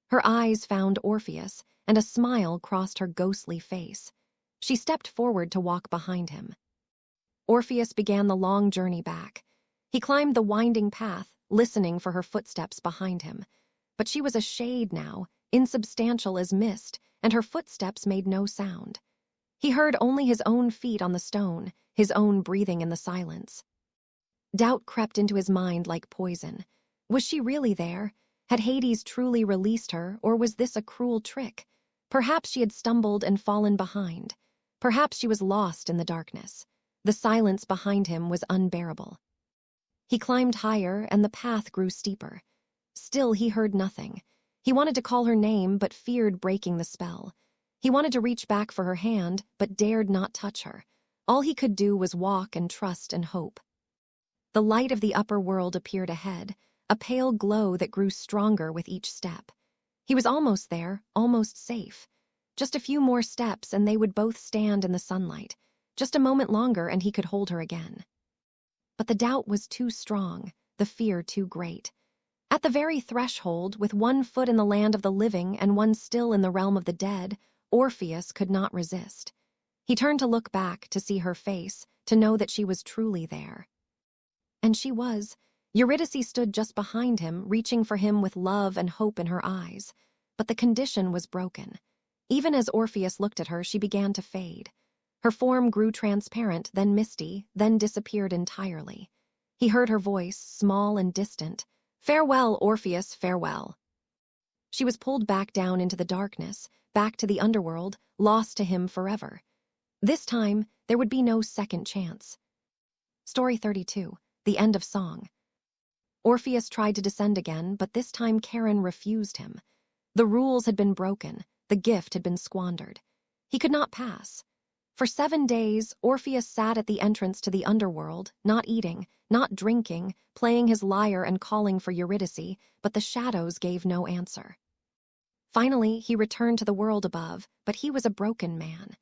Her eyes found Orpheus, and a smile crossed her ghostly face. She stepped forward to walk behind him. Orpheus began the long journey back. He climbed the winding path, listening for her footsteps behind him. But she was a shade now, insubstantial as mist, and her footsteps made no sound. He heard only his own feet on the stone, his own breathing in the silence. Doubt crept into his mind like poison. Was she really there? Had Hades truly released her, or was this a cruel trick? Perhaps she had stumbled and fallen behind. Perhaps she was lost in the darkness. The silence behind him was unbearable. He climbed higher, and the path grew steeper. Still, he heard nothing. He wanted to call her name, but feared breaking the spell. He wanted to reach back for her hand, but dared not touch her. All he could do was walk and trust and hope. The light of the upper world appeared ahead, a pale glow that grew stronger with each step. He was almost there, almost safe. Just a few more steps and they would both stand in the sunlight. Just a moment longer and he could hold her again. But the doubt was too strong, the fear too great. At the very threshold, with one foot in the land of the living and one still in the realm of the dead, Orpheus could not resist. He turned to look back, to see her face, to know that she was truly there. And she was. Eurydice stood just behind him, reaching for him with love and hope in her eyes. But the condition was broken. Even as Orpheus looked at her, she began to fade. Her form grew transparent, then misty, then disappeared entirely. He heard her voice, small and distant. "Farewell, Orpheus, farewell." She was pulled back down into the darkness, back to the underworld, lost to him forever. This time, there would be no second chance. Story 32, the end of song. Orpheus tried to descend again, but this time Charon refused him. The rules had been broken, the gift had been squandered. He could not pass. For 7 days, Orpheus sat at the entrance to the underworld, not eating, not drinking, playing his lyre and calling for Eurydice, but the shadows gave no answer. Finally, he returned to the world above, but he was a broken man.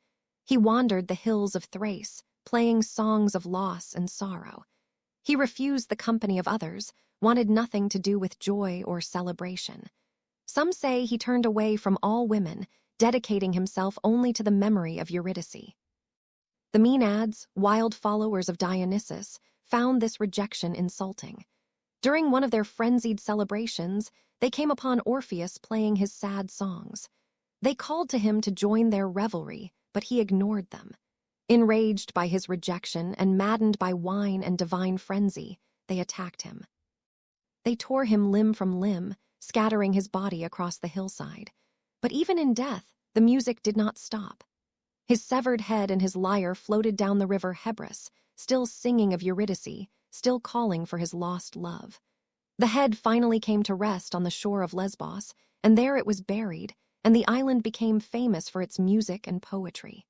He wandered the hills of Thrace, playing songs of loss and sorrow. He refused the company of others, wanted nothing to do with joy or celebration. Some say he turned away from all women, dedicating himself only to the memory of Eurydice. The Maenads, wild followers of Dionysus, found this rejection insulting. During one of their frenzied celebrations, they came upon Orpheus playing his sad songs. They called to him to join their revelry, but he ignored them. Enraged by his rejection and maddened by wine and divine frenzy, they attacked him. They tore him limb from limb, scattering his body across the hillside. But even in death, the music did not stop. His severed head and his lyre floated down the river Hebrus, still singing of Eurydice, still calling for his lost love. The head finally came to rest on the shore of Lesbos, and there it was buried, and the island became famous for its music and poetry.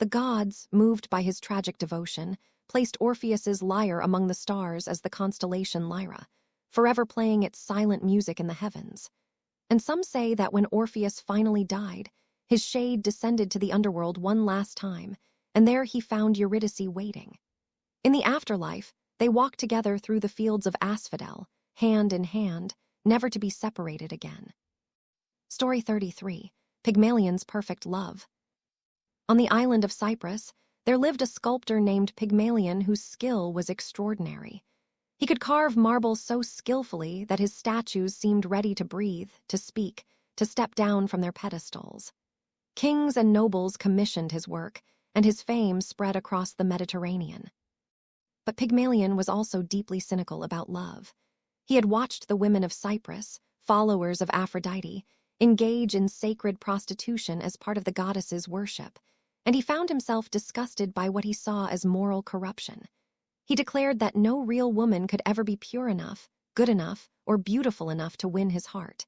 The The gods, moved by his tragic devotion, placed Orpheus's lyre among the stars as the constellation Lyra, forever playing its silent music in the heavens. And some say that when Orpheus finally died, his shade descended to the underworld one last time, and there he found Eurydice waiting. In the afterlife, they walked together through the fields of asphodel, hand in hand, never to be separated again. Story 33. Pygmalion's Perfect Love. On the island of Cyprus, there lived a sculptor named Pygmalion whose skill was extraordinary. He could carve marble so skillfully that his statues seemed ready to breathe, to speak, to step down from their pedestals. Kings and nobles commissioned his work, and his fame spread across the Mediterranean. But Pygmalion was also deeply cynical about love. He had watched the women of Cyprus, followers of Aphrodite, engage in sacred prostitution as part of the goddess's worship, and he found himself disgusted by what he saw as moral corruption. He declared that no real woman could ever be pure enough, good enough, or beautiful enough to win his heart.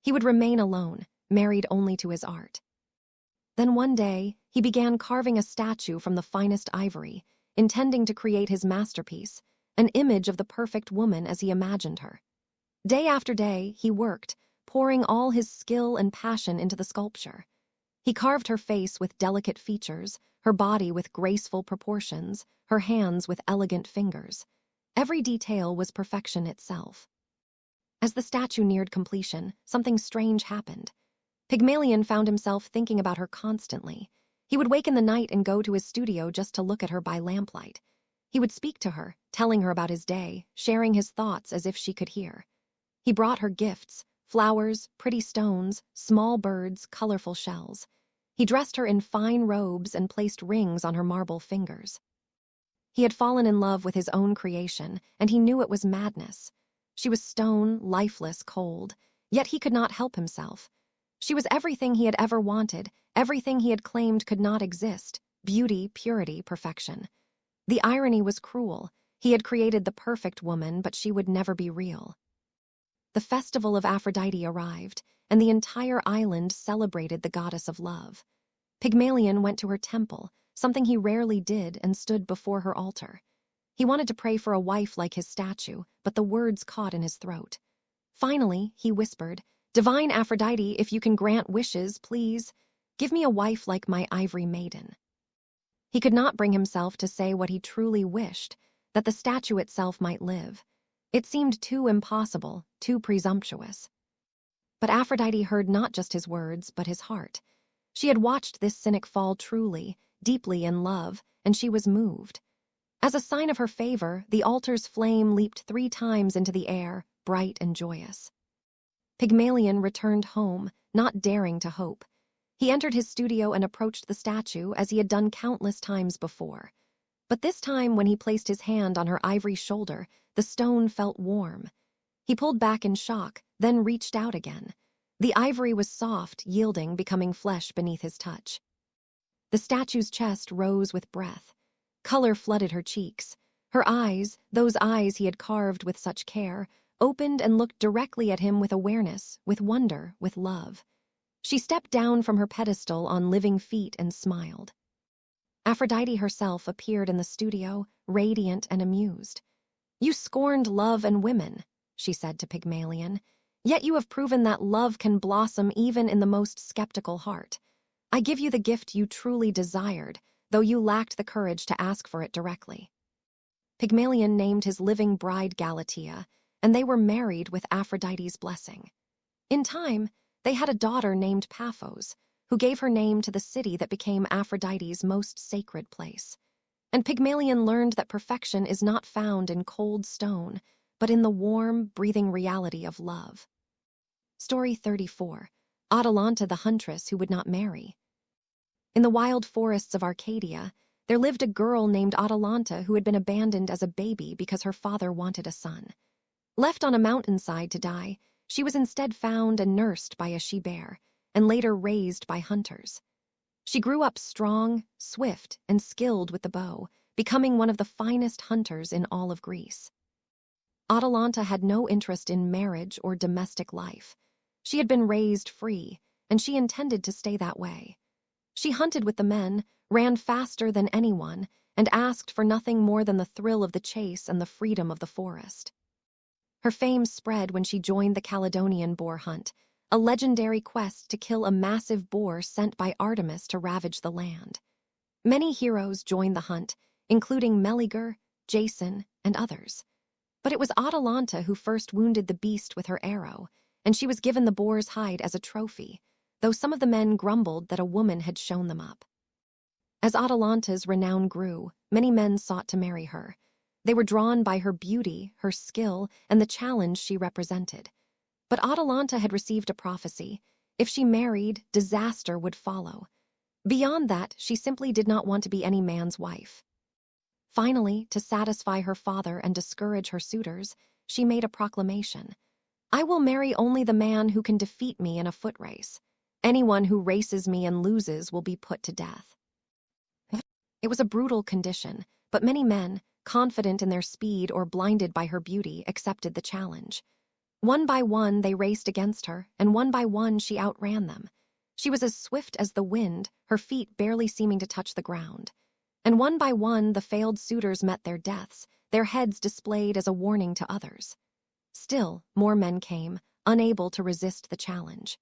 He would remain alone, married only to his art. Then one day, he began carving a statue from the finest ivory, intending to create his masterpiece, an image of the perfect woman as he imagined her. Day after day, he worked, pouring all his skill and passion into the sculpture. He carved her face with delicate features, her body with graceful proportions, her hands with elegant fingers. Every detail was perfection itself. As the statue neared completion, something strange happened. Pygmalion found himself thinking about her constantly. He would wake in the night and go to his studio just to look at her by lamplight. He would speak to her, telling her about his day, sharing his thoughts as if she could hear. He brought her gifts, flowers, pretty stones, small birds, colorful shells. He dressed her in fine robes and placed rings on her marble fingers. He had fallen in love with his own creation, and he knew it was madness. She was stone, lifeless, cold, yet he could not help himself. She was everything he had ever wanted, everything he had claimed could not exist: beauty, purity, perfection. The irony was cruel. He had created the perfect woman, but she would never be real. The festival of Aphrodite arrived, and the entire island celebrated the goddess of love. Pygmalion went to her temple, something he rarely did, and stood before her altar. He wanted to pray for a wife like his statue, but the words caught in his throat. Finally, he whispered, "Divine Aphrodite, if you can grant wishes, please, give me a wife like my ivory maiden." He could not bring himself to say what he truly wished, that the statue itself might live. It seemed too impossible, too presumptuous. But Aphrodite heard not just his words, but his heart. She had watched this cynic fall truly, deeply in love, and she was moved. As a sign of her favor, the altar's flame leaped 3 times into the air, bright and joyous. Pygmalion returned home, not daring to hope. He entered his studio and approached the statue as he had done countless times before. But this time, when he placed his hand on her ivory shoulder, the stone felt warm. He pulled back in shock, then reached out again. The ivory was soft, yielding, becoming flesh beneath his touch. The statue's chest rose with breath. Color flooded her cheeks. Her eyes, those eyes he had carved with such care, opened and looked directly at him with awareness, with wonder, with love. She stepped down from her pedestal on living feet and smiled. Aphrodite herself appeared in the studio, radiant and amused. "You scorned love and women," she said to Pygmalion, "yet you have proven that love can blossom even in the most skeptical heart. I give you the gift you truly desired, though you lacked the courage to ask for it directly." Pygmalion named his living bride Galatea, and they were married with Aphrodite's blessing. In time, they had a daughter named Paphos, who gave her name to the city that became Aphrodite's most sacred place. And Pygmalion learned that perfection is not found in cold stone, but in the warm, breathing reality of love. Story 34. Atalanta the huntress who would not marry. In the wild forests of Arcadia, there lived a girl named Atalanta who had been abandoned as a baby because her father wanted a son. Left on a mountainside to die, she was instead found and nursed by a she-bear, and later raised by hunters. She grew up strong, swift, and skilled with the bow, becoming one of the finest hunters in all of Greece. Atalanta had no interest in marriage or domestic life. She had been raised free, and she intended to stay that way. She hunted with the men, ran faster than anyone, and asked for nothing more than the thrill of the chase and the freedom of the forest. Her fame spread when she joined the Caledonian boar hunt, a legendary quest to kill a massive boar sent by Artemis to ravage the land. Many heroes joined the hunt, including Meleager, Jason, and others. But it was Atalanta who first wounded the beast with her arrow, and she was given the boar's hide as a trophy, though some of the men grumbled that a woman had shown them up. As Atalanta's renown grew, many men sought to marry her. They were drawn by her beauty, her skill, and the challenge she represented. But Atalanta had received a prophecy. If she married, disaster would follow. Beyond that, she simply did not want to be any man's wife. Finally, to satisfy her father and discourage her suitors, she made a proclamation. "I will marry only the man who can defeat me in a foot race. Anyone who races me and loses will be put to death." It was a brutal condition, but many men, confident in their speed or blinded by her beauty, accepted the challenge. One by one, they raced against her, and one by one, she outran them. She was as swift as the wind, her feet barely seeming to touch the ground. And one by one, the failed suitors met their deaths, their heads displayed as a warning to others. Still, more men came, unable to resist the challenge.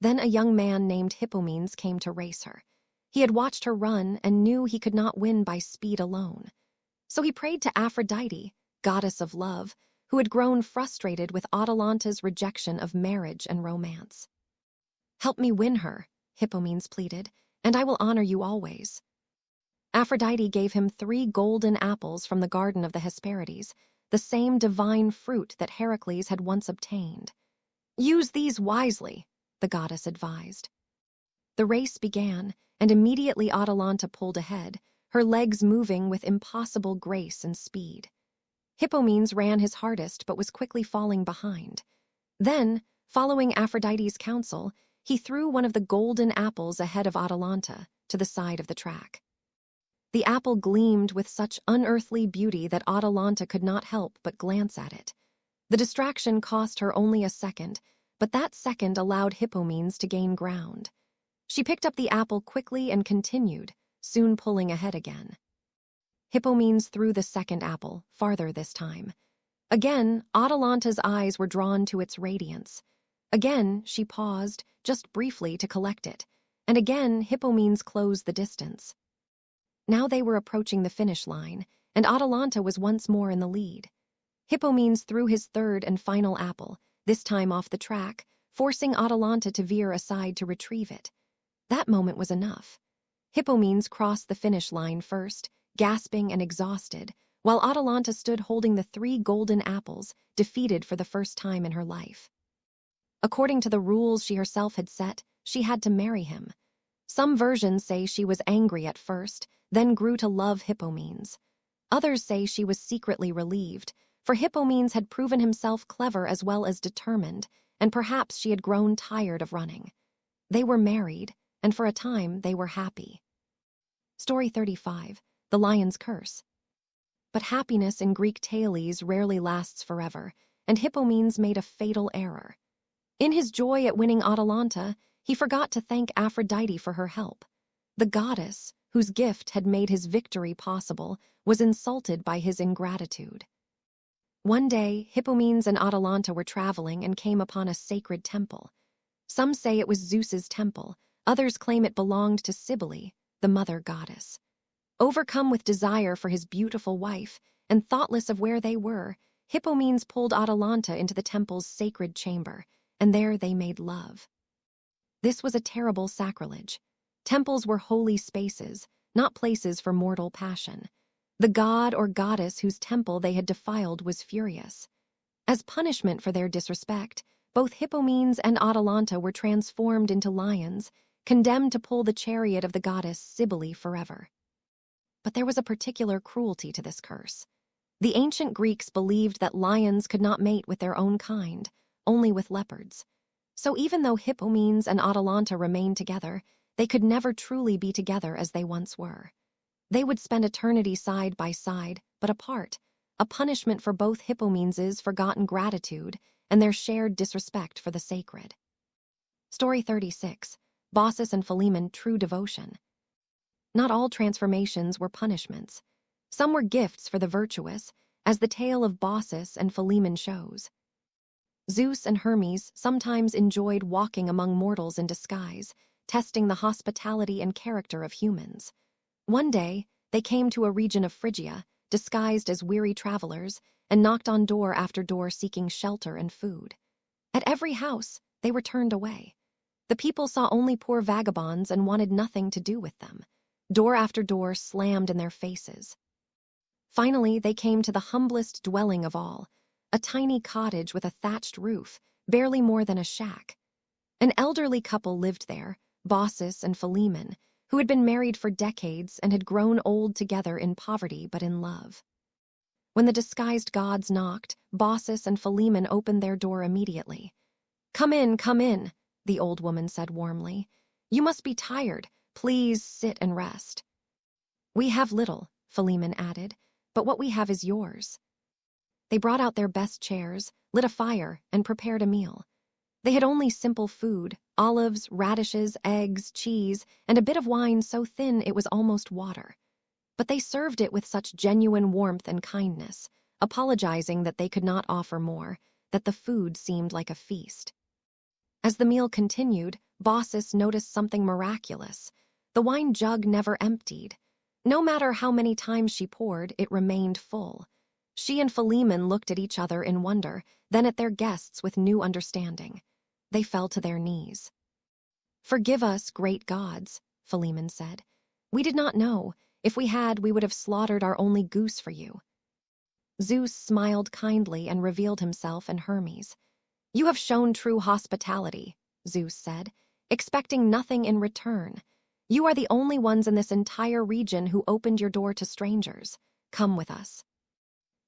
Then a young man named Hippomenes came to race her. He had watched her run and knew he could not win by speed alone. So he prayed to Aphrodite, goddess of love, who had grown frustrated with Atalanta's rejection of marriage and romance. "Help me win her," Hippomenes pleaded, "and I will honor you always." Aphrodite gave him 3 golden apples from the garden of the Hesperides, the same divine fruit that Heracles had once obtained. "Use these wisely," the goddess advised. The race began, and immediately Atalanta pulled ahead, her legs moving with impossible grace and speed. Hippomenes ran his hardest but was quickly falling behind. Then, following Aphrodite's counsel, he threw one of the golden apples ahead of Atalanta to the side of the track. The apple gleamed with such unearthly beauty that Atalanta could not help but glance at it. The distraction cost her only a second, but that second allowed Hippomenes to gain ground. She picked up the apple quickly and continued, soon pulling ahead again. Hippomenes threw the second apple, farther this time. Again, Atalanta's eyes were drawn to its radiance. Again, she paused, just briefly to collect it, and again Hippomenes closed the distance. Now they were approaching the finish line, and Atalanta was once more in the lead. Hippomenes threw his third and final apple, this time off the track, forcing Atalanta to veer aside to retrieve it. That moment was enough. Hippomenes crossed the finish line first, gasping and exhausted, while Atalanta stood holding the 3 golden apples, defeated for the first time in her life. According to the rules she herself had set, she had to marry him. Some versions say she was angry at first, then grew to love Hippomenes. Others say she was secretly relieved, for Hippomenes had proven himself clever as well as determined, and perhaps she had grown tired of running. They were married, and for a time they were happy. Story 35, The Lion's Curse. But happiness in Greek tales rarely lasts forever, and Hippomenes made a fatal error. In his joy at winning Atalanta, he forgot to thank Aphrodite for her help. The goddess, whose gift had made his victory possible, was insulted by his ingratitude. One day, Hippomenes and Atalanta were traveling and came upon a sacred temple. Some say it was Zeus's temple, others claim it belonged to Cybele, the mother goddess. Overcome with desire for his beautiful wife, and thoughtless of where they were, Hippomenes pulled Atalanta into the temple's sacred chamber, and there they made love. This was a terrible sacrilege. Temples were holy spaces, not places for mortal passion. The god or goddess whose temple they had defiled was furious. As punishment for their disrespect, both Hippomenes and Atalanta were transformed into lions, condemned to pull the chariot of the goddess Cybele forever. But there was a particular cruelty to this curse. The ancient Greeks believed that lions could not mate with their own kind, only with leopards. So even though Hippomenes and Atalanta remained together, they could never truly be together as they once were. They would spend eternity side by side, but apart, a punishment for both Hippomenes' forgotten gratitude and their shared disrespect for the sacred. Story 36, Baucis and Philemon, True Devotion. not all transformations were punishments. Some were gifts for the virtuous, as the tale of Baucis and Philemon shows. Zeus and Hermes sometimes enjoyed walking among mortals in disguise, testing the hospitality and character of humans. One day, they came to a region of Phrygia, disguised as weary travelers, and knocked on door after door seeking shelter and food. At every house, they were turned away. The people saw only poor vagabonds and wanted nothing to do with them. Door after door slammed in their faces. Finally, they came to the humblest dwelling of all, a tiny cottage with a thatched roof, barely more than a shack. An elderly couple lived there, Baucis and Philemon, who had been married for decades and had grown old together in poverty but in love. When the disguised gods knocked, Baucis and Philemon opened their door immediately. Come in," the old woman said warmly. "You must be tired. Please sit and rest." "We have little," Philemon added, "but what we have is yours." They brought out their best chairs, lit a fire, and prepared a meal. They had only simple food: olives, radishes, eggs, cheese, and a bit of wine so thin it was almost water. But they served it with such genuine warmth and kindness, apologizing that they could not offer more, that the food seemed like a feast. As the meal continued, Baucis noticed something miraculous. The wine jug never emptied. No matter how many times she poured, it remained full. She and Philemon looked at each other in wonder, then at their guests with new understanding. They fell to their knees. "Forgive us, great gods," Philemon said. "We did not know. If we had, we would have slaughtered our only goose for you." Zeus smiled kindly and revealed himself and Hermes. "You have shown true hospitality," Zeus said, "expecting nothing in return. You are the only ones in this entire region who opened your door to strangers. Come with us."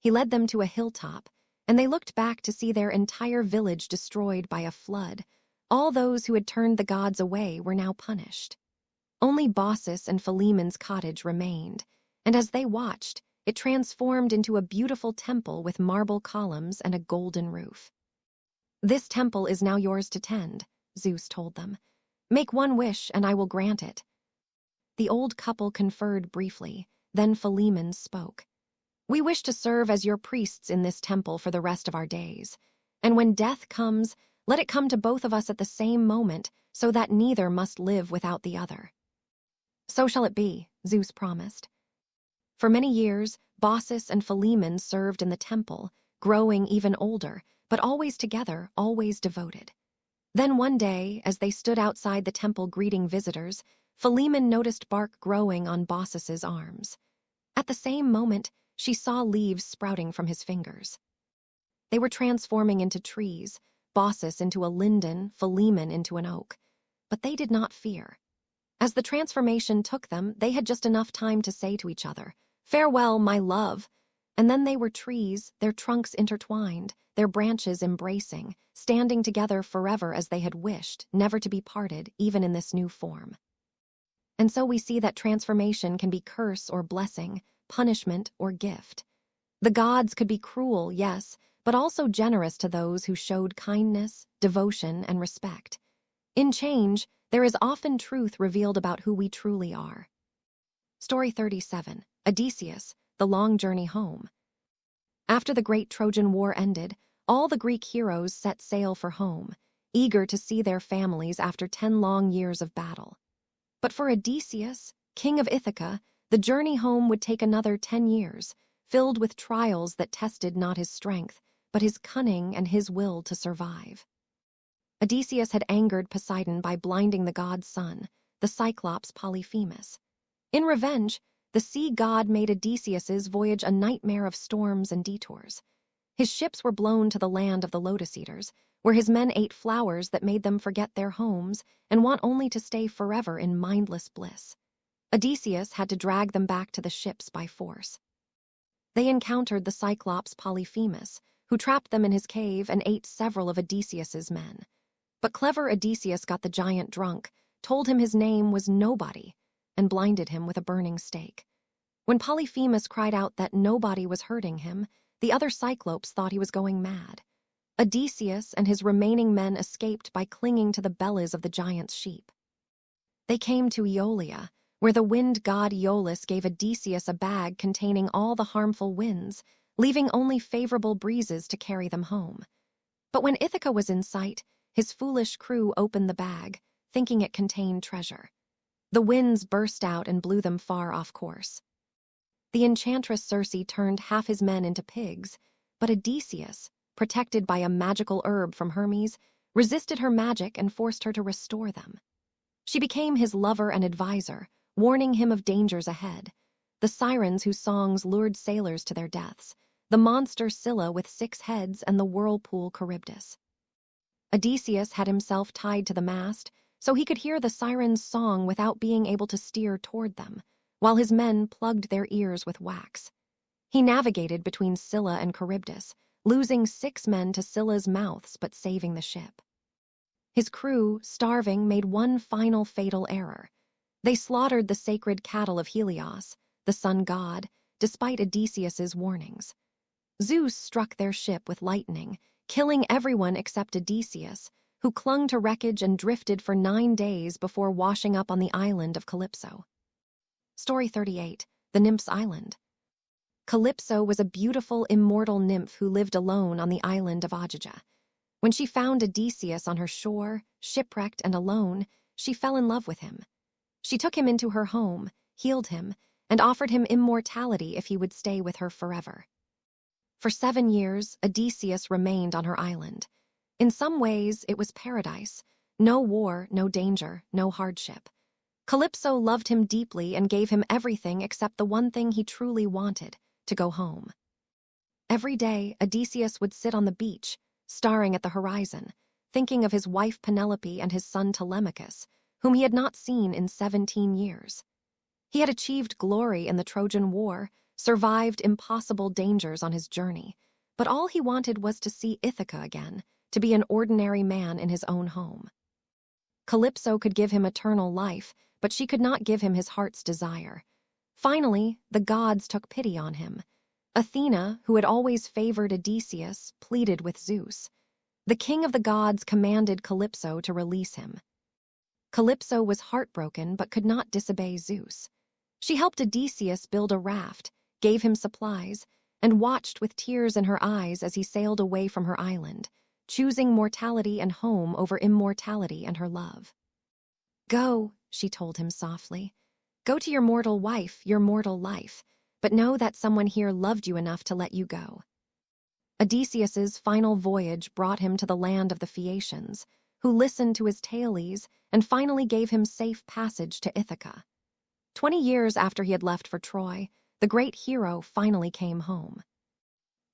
He led them to a hilltop, and they looked back to see their entire village destroyed by a flood. All those who had turned the gods away were now punished. Only Baucis and Philemon's cottage remained, and as they watched, it transformed into a beautiful temple with marble columns and a golden roof. "This temple is now yours to tend," Zeus told them. "Make one wish, and I will grant it." The old couple conferred briefly, then Philemon spoke. "We wish to serve as your priests in this temple for the rest of our days. And when death comes, let it come to both of us at the same moment, so that neither must live without the other." "So shall it be," Zeus promised. For many years, Baucis and Philemon served in the temple, growing even older, but always together, always devoted. Then one day, as they stood outside the temple greeting visitors, Philemon noticed bark growing on Baucis's arms. At the same moment, she saw leaves sprouting from his fingers. They were transforming into trees, Baucis into a linden, Philemon into an oak. But they did not fear. As the transformation took them, they had just enough time to say to each other, "Farewell, my love." And then they were trees, their trunks intertwined, their branches embracing, standing together forever as they had wished, never to be parted, even in this new form. And so we see that transformation can be curse or blessing, punishment or gift. The gods could be cruel, yes, but also generous to those who showed kindness, devotion, and respect. In change, there is often truth revealed about who we truly are. Story 37, Odysseus, the long journey home. After the great Trojan War ended, all the Greek heroes set sail for home, eager to see their families after 10 long years of battle. But for Odysseus, king of Ithaca, the journey home would take another 10 years, filled with trials that tested not his strength, but his cunning and his will to survive. Odysseus had angered Poseidon by blinding the god's son, the Cyclops Polyphemus. In revenge, the sea god made Odysseus's voyage a nightmare of storms and detours. His ships were blown to the land of the lotus eaters, where his men ate flowers that made them forget their homes and want only to stay forever in mindless bliss. Odysseus had to drag them back to the ships by force. They encountered the Cyclops Polyphemus, who trapped them in his cave and ate several of Odysseus's men. But clever Odysseus got the giant drunk, told him his name was Nobody, and blinded him with a burning stake. When Polyphemus cried out that nobody was hurting him, the other Cyclopes thought he was going mad. Odysseus and his remaining men escaped by clinging to the bellies of the giant's sheep. They came to Aeolia, where the wind god Aeolus gave Odysseus a bag containing all the harmful winds, leaving only favorable breezes to carry them home. But when Ithaca was in sight, his foolish crew opened the bag, thinking it contained treasure. The winds burst out and blew them far off course. The enchantress Circe turned half his men into pigs, but Odysseus, protected by a magical herb from Hermes, resisted her magic and forced her to restore them. She became his lover and advisor, warning him of dangers ahead. The sirens whose songs lured sailors to their deaths, the monster Scylla with 6 heads, and the whirlpool Charybdis. Odysseus had himself tied to the mast, so he could hear the sirens' song without being able to steer toward them, while his men plugged their ears with wax. He navigated between Scylla and Charybdis, losing 6 men to Scylla's mouths but saving the ship. His crew, starving, made one final fatal error. They slaughtered the sacred cattle of Helios, the sun god, despite Odysseus's warnings. Zeus struck their ship with lightning, killing everyone except Odysseus, who clung to wreckage and drifted for 9 days before washing up on the island of Calypso. Story 38, The Nymph's Island. Calypso was a beautiful, immortal nymph who lived alone on the island of Ogygia. When she found Odysseus on her shore, shipwrecked and alone, she fell in love with him. She took him into her home, healed him, and offered him immortality if he would stay with her forever. For 7 years, Odysseus remained on her island. In some ways, it was paradise. No war, no danger, no hardship. Calypso loved him deeply and gave him everything except the one thing he truly wanted, to go home. Every day, Odysseus would sit on the beach, staring at the horizon, thinking of his wife Penelope and his son Telemachus, whom he had not seen in 17 years. He had achieved glory in the Trojan War, survived impossible dangers on his journey, but all he wanted was to see Ithaca again, to be an ordinary man in his own home. Calypso could give him eternal life, but she could not give him his heart's desire. Finally, the gods took pity on him. Athena, who had always favored Odysseus, pleaded with Zeus. The king of the gods commanded Calypso to release him. Calypso was heartbroken but could not disobey Zeus. She helped Odysseus build a raft, gave him supplies, and watched with tears in her eyes as he sailed away from her island, choosing mortality and home over immortality and her love. "Go," she told him softly. "Go to your mortal wife, your mortal life, but know that someone here loved you enough to let you go." Odysseus's final voyage brought him to the land of the Phaeacians, who listened to his tales and finally gave him safe passage to Ithaca. 20 years after he had left for Troy, the great hero finally came home.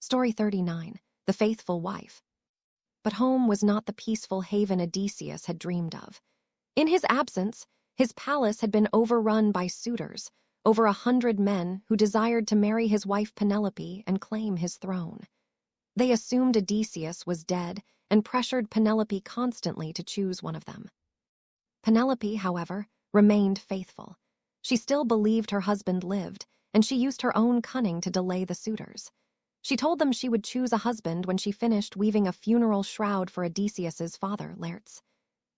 Story 39, The Faithful Wife. But home was not the peaceful haven Odysseus had dreamed of. In his absence, his palace had been overrun by suitors, over 100 men who desired to marry his wife Penelope and claim his throne. They assumed Odysseus was dead and pressured Penelope constantly to choose one of them. Penelope, however, remained faithful. She still believed her husband lived, and she used her own cunning to delay the suitors. She told them she would choose a husband when she finished weaving a funeral shroud for Odysseus's father, Laertes.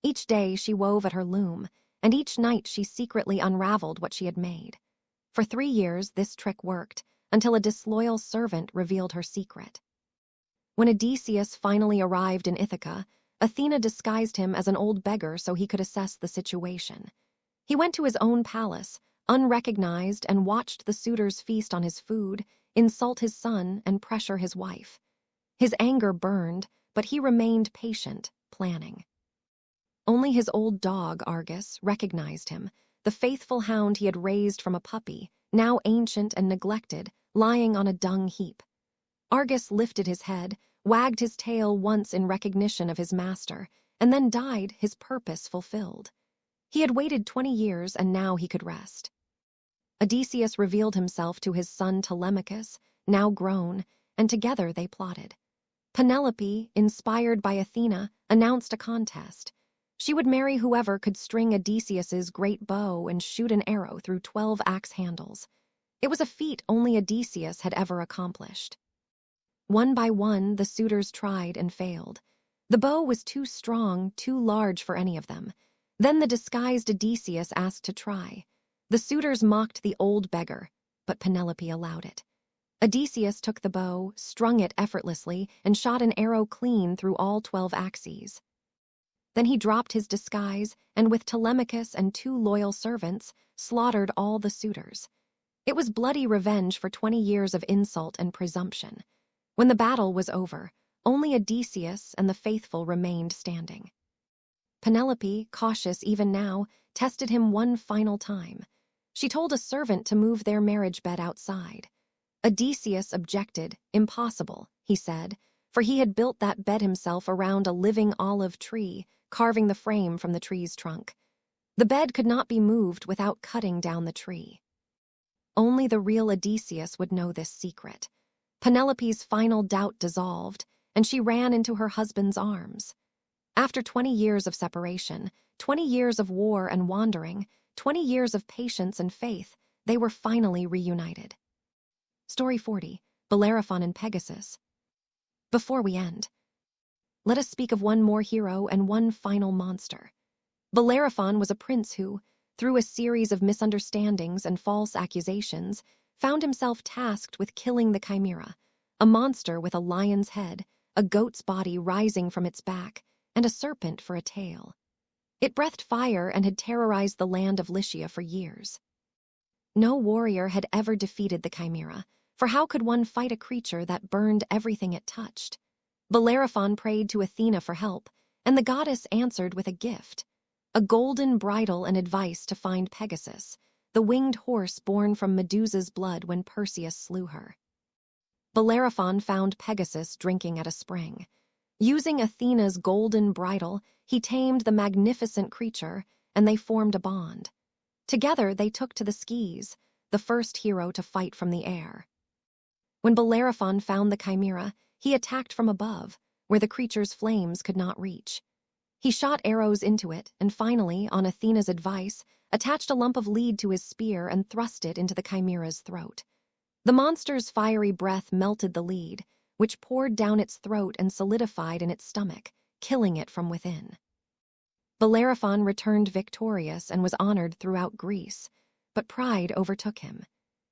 Each day she wove at her loom, and each night she secretly unraveled what she had made. For 3 years this trick worked, until a disloyal servant revealed her secret. When Odysseus finally arrived in Ithaca, Athena disguised him as an old beggar so he could assess the situation. He went to his own palace, unrecognized, and watched the suitors feast on his food, insult his son, and pressure his wife. His anger burned, but he remained patient, planning. Only his old dog, Argus, recognized him, the faithful hound he had raised from a puppy, now ancient and neglected, lying on a dung heap. Argus lifted his head, wagged his tail once in recognition of his master, and then died, his purpose fulfilled. He had waited 20 years, and now he could rest. Odysseus revealed himself to his son Telemachus, now grown, and together they plotted. Penelope, inspired by Athena, announced a contest. She would marry whoever could string Odysseus's great bow and shoot an arrow through 12 axe handles. It was a feat only Odysseus had ever accomplished. One by one, the suitors tried and failed. The bow was too strong, too large for any of them. Then the disguised Odysseus asked to try. The suitors mocked the old beggar, but Penelope allowed it. Odysseus took the bow, strung it effortlessly, and shot an arrow clean through all 12 axes. Then he dropped his disguise and, with Telemachus and 2 loyal servants, slaughtered all the suitors. It was bloody revenge for 20 years of insult and presumption. When the battle was over, only Odysseus and the faithful remained standing. Penelope, cautious even now, tested him one final time. She told a servant to move their marriage bed outside. Odysseus objected. Impossible, he said, for he had built that bed himself around a living olive tree, carving the frame from the tree's trunk. The bed could not be moved without cutting down the tree. Only the real Odysseus would know this secret. Penelope's final doubt dissolved, and she ran into her husband's arms. After 20 years of separation, 20 years of war and wandering, 20 years of patience and faith, they were finally reunited. Story 40, Bellerophon and Pegasus. Before we end, let us speak of one more hero and one final monster. Bellerophon was a prince who, through a series of misunderstandings and false accusations, found himself tasked with killing the Chimera, a monster with a lion's head, a goat's body rising from its back, and a serpent for a tail. It breathed fire and had terrorized the land of Lycia for years. No warrior had ever defeated the Chimera, for how could one fight a creature that burned everything it touched? Bellerophon prayed to Athena for help, and the goddess answered with a gift: a golden bridle and advice to find Pegasus, the winged horse born from Medusa's blood when Perseus slew her. Bellerophon found Pegasus drinking at a spring. Using Athena's golden bridle, he tamed the magnificent creature, and they formed a bond. Together they took to the skies, the first hero to fight from the air. When Bellerophon found the Chimera, he attacked from above, where the creature's flames could not reach. He shot arrows into it, and finally, on Athena's advice, attached a lump of lead to his spear and thrust it into the Chimera's throat. The monster's fiery breath melted the lead, which poured down its throat and solidified in its stomach, killing it from within. Bellerophon returned victorious and was honored throughout Greece, but pride overtook him.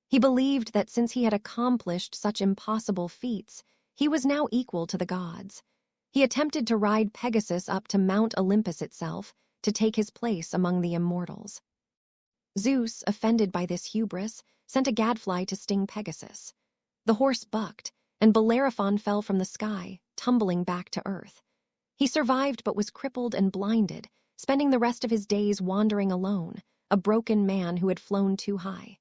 He believed that since he had accomplished such impossible feats, he was now equal to the gods. He attempted to ride Pegasus up to Mount Olympus itself to take his place among the immortals. Zeus, offended by this hubris, sent a gadfly to sting Pegasus. The horse bucked, and Bellerophon fell from the sky, tumbling back to earth. He survived but was crippled and blinded, spending the rest of his days wandering alone, a broken man who had flown too high.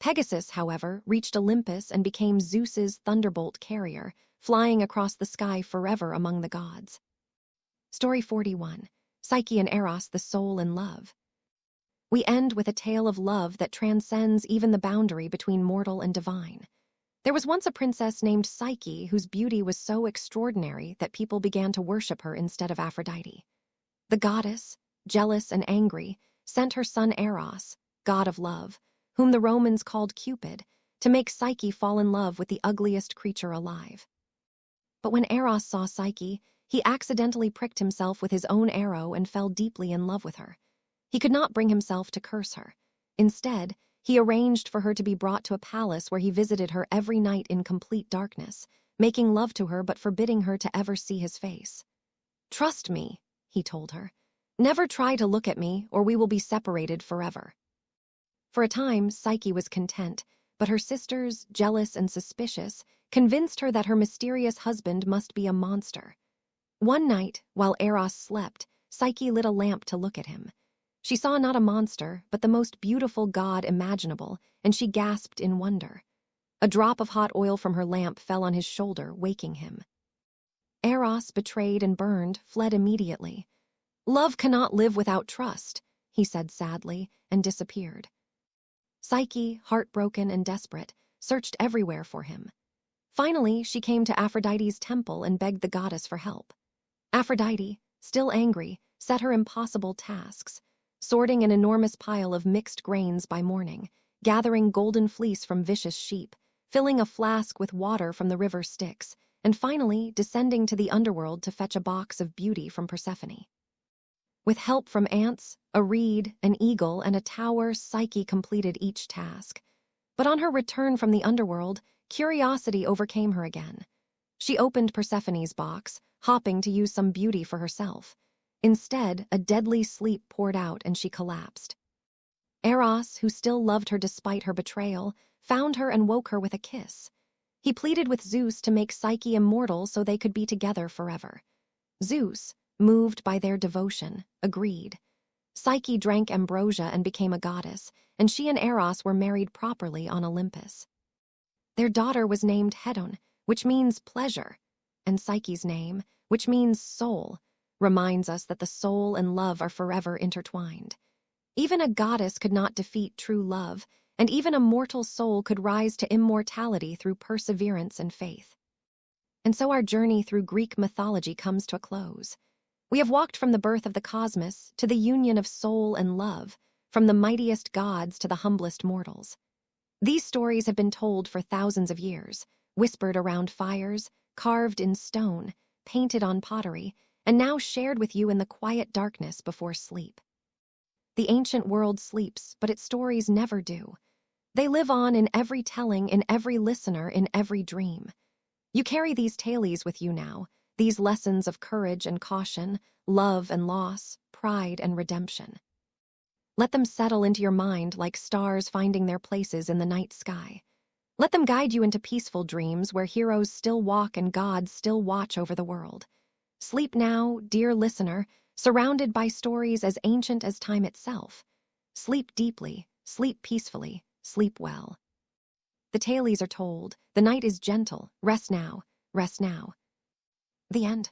Pegasus, however, reached Olympus and became Zeus's thunderbolt carrier, flying across the sky forever among the gods. Story 41, Psyche and Eros, the soul in love. We end with a tale of love that transcends even the boundary between mortal and divine. There was once a princess named Psyche whose beauty was so extraordinary that people began to worship her instead of Aphrodite. The goddess, jealous and angry, sent her son Eros, god of love, whom the Romans called Cupid, to make Psyche fall in love with the ugliest creature alive. But when Eros saw Psyche, he accidentally pricked himself with his own arrow and fell deeply in love with her. He could not bring himself to curse her. Instead, he arranged for her to be brought to a palace where he visited her every night in complete darkness, making love to her but forbidding her to ever see his face. "Trust me," he told her. "Never try to look at me, or we will be separated forever." For a time, Psyche was content, but her sisters, jealous and suspicious, convinced her that her mysterious husband must be a monster. One night, while Eros slept, Psyche lit a lamp to look at him. She saw not a monster, but the most beautiful god imaginable, and she gasped in wonder. A drop of hot oil from her lamp fell on his shoulder, waking him. Eros, betrayed and burned, fled immediately. "Love cannot live without trust," he said sadly, and disappeared. Psyche, heartbroken and desperate, searched everywhere for him. Finally, she came to Aphrodite's temple and begged the goddess for help. Aphrodite, still angry, set her impossible tasks, sorting an enormous pile of mixed grains by morning, gathering golden fleece from vicious sheep, filling a flask with water from the river Styx, and finally descending to the underworld to fetch a box of beauty from Persephone. With help from ants, a reed, an eagle, and a tower, Psyche completed each task. But on her return from the underworld, curiosity overcame her again. She opened Persephone's box, hoping to use some beauty for herself. Instead, a deadly sleep poured out and she collapsed. Eros, who still loved her despite her betrayal, found her and woke her with a kiss. He pleaded with Zeus to make Psyche immortal so they could be together forever. Zeus, moved by their devotion, agreed. Psyche drank ambrosia and became a goddess, and she and Eros were married properly on Olympus. Their daughter was named Hedon, which means pleasure, and Psyche's name, which means soul, reminds us that the soul and love are forever intertwined. Even a goddess could not defeat true love, and even a mortal soul could rise to immortality through perseverance and faith. And so our journey through Greek mythology comes to a close. We have walked from the birth of the cosmos to the union of soul and love, from the mightiest gods to the humblest mortals. These stories have been told for thousands of years, whispered around fires, carved in stone, painted on pottery, and now shared with you in the quiet darkness before sleep. The ancient world sleeps, but its stories never do. They live on in every telling, in every listener, in every dream. You carry these tales with you now, these lessons of courage and caution, love and loss, pride and redemption. Let them settle into your mind like stars finding their places in the night sky. Let them guide you into peaceful dreams where heroes still walk and gods still watch over the world. Sleep now, dear listener, surrounded by stories as ancient as time itself. Sleep deeply, sleep peacefully, sleep well. The tales are told, the night is gentle, rest now, rest now. The end.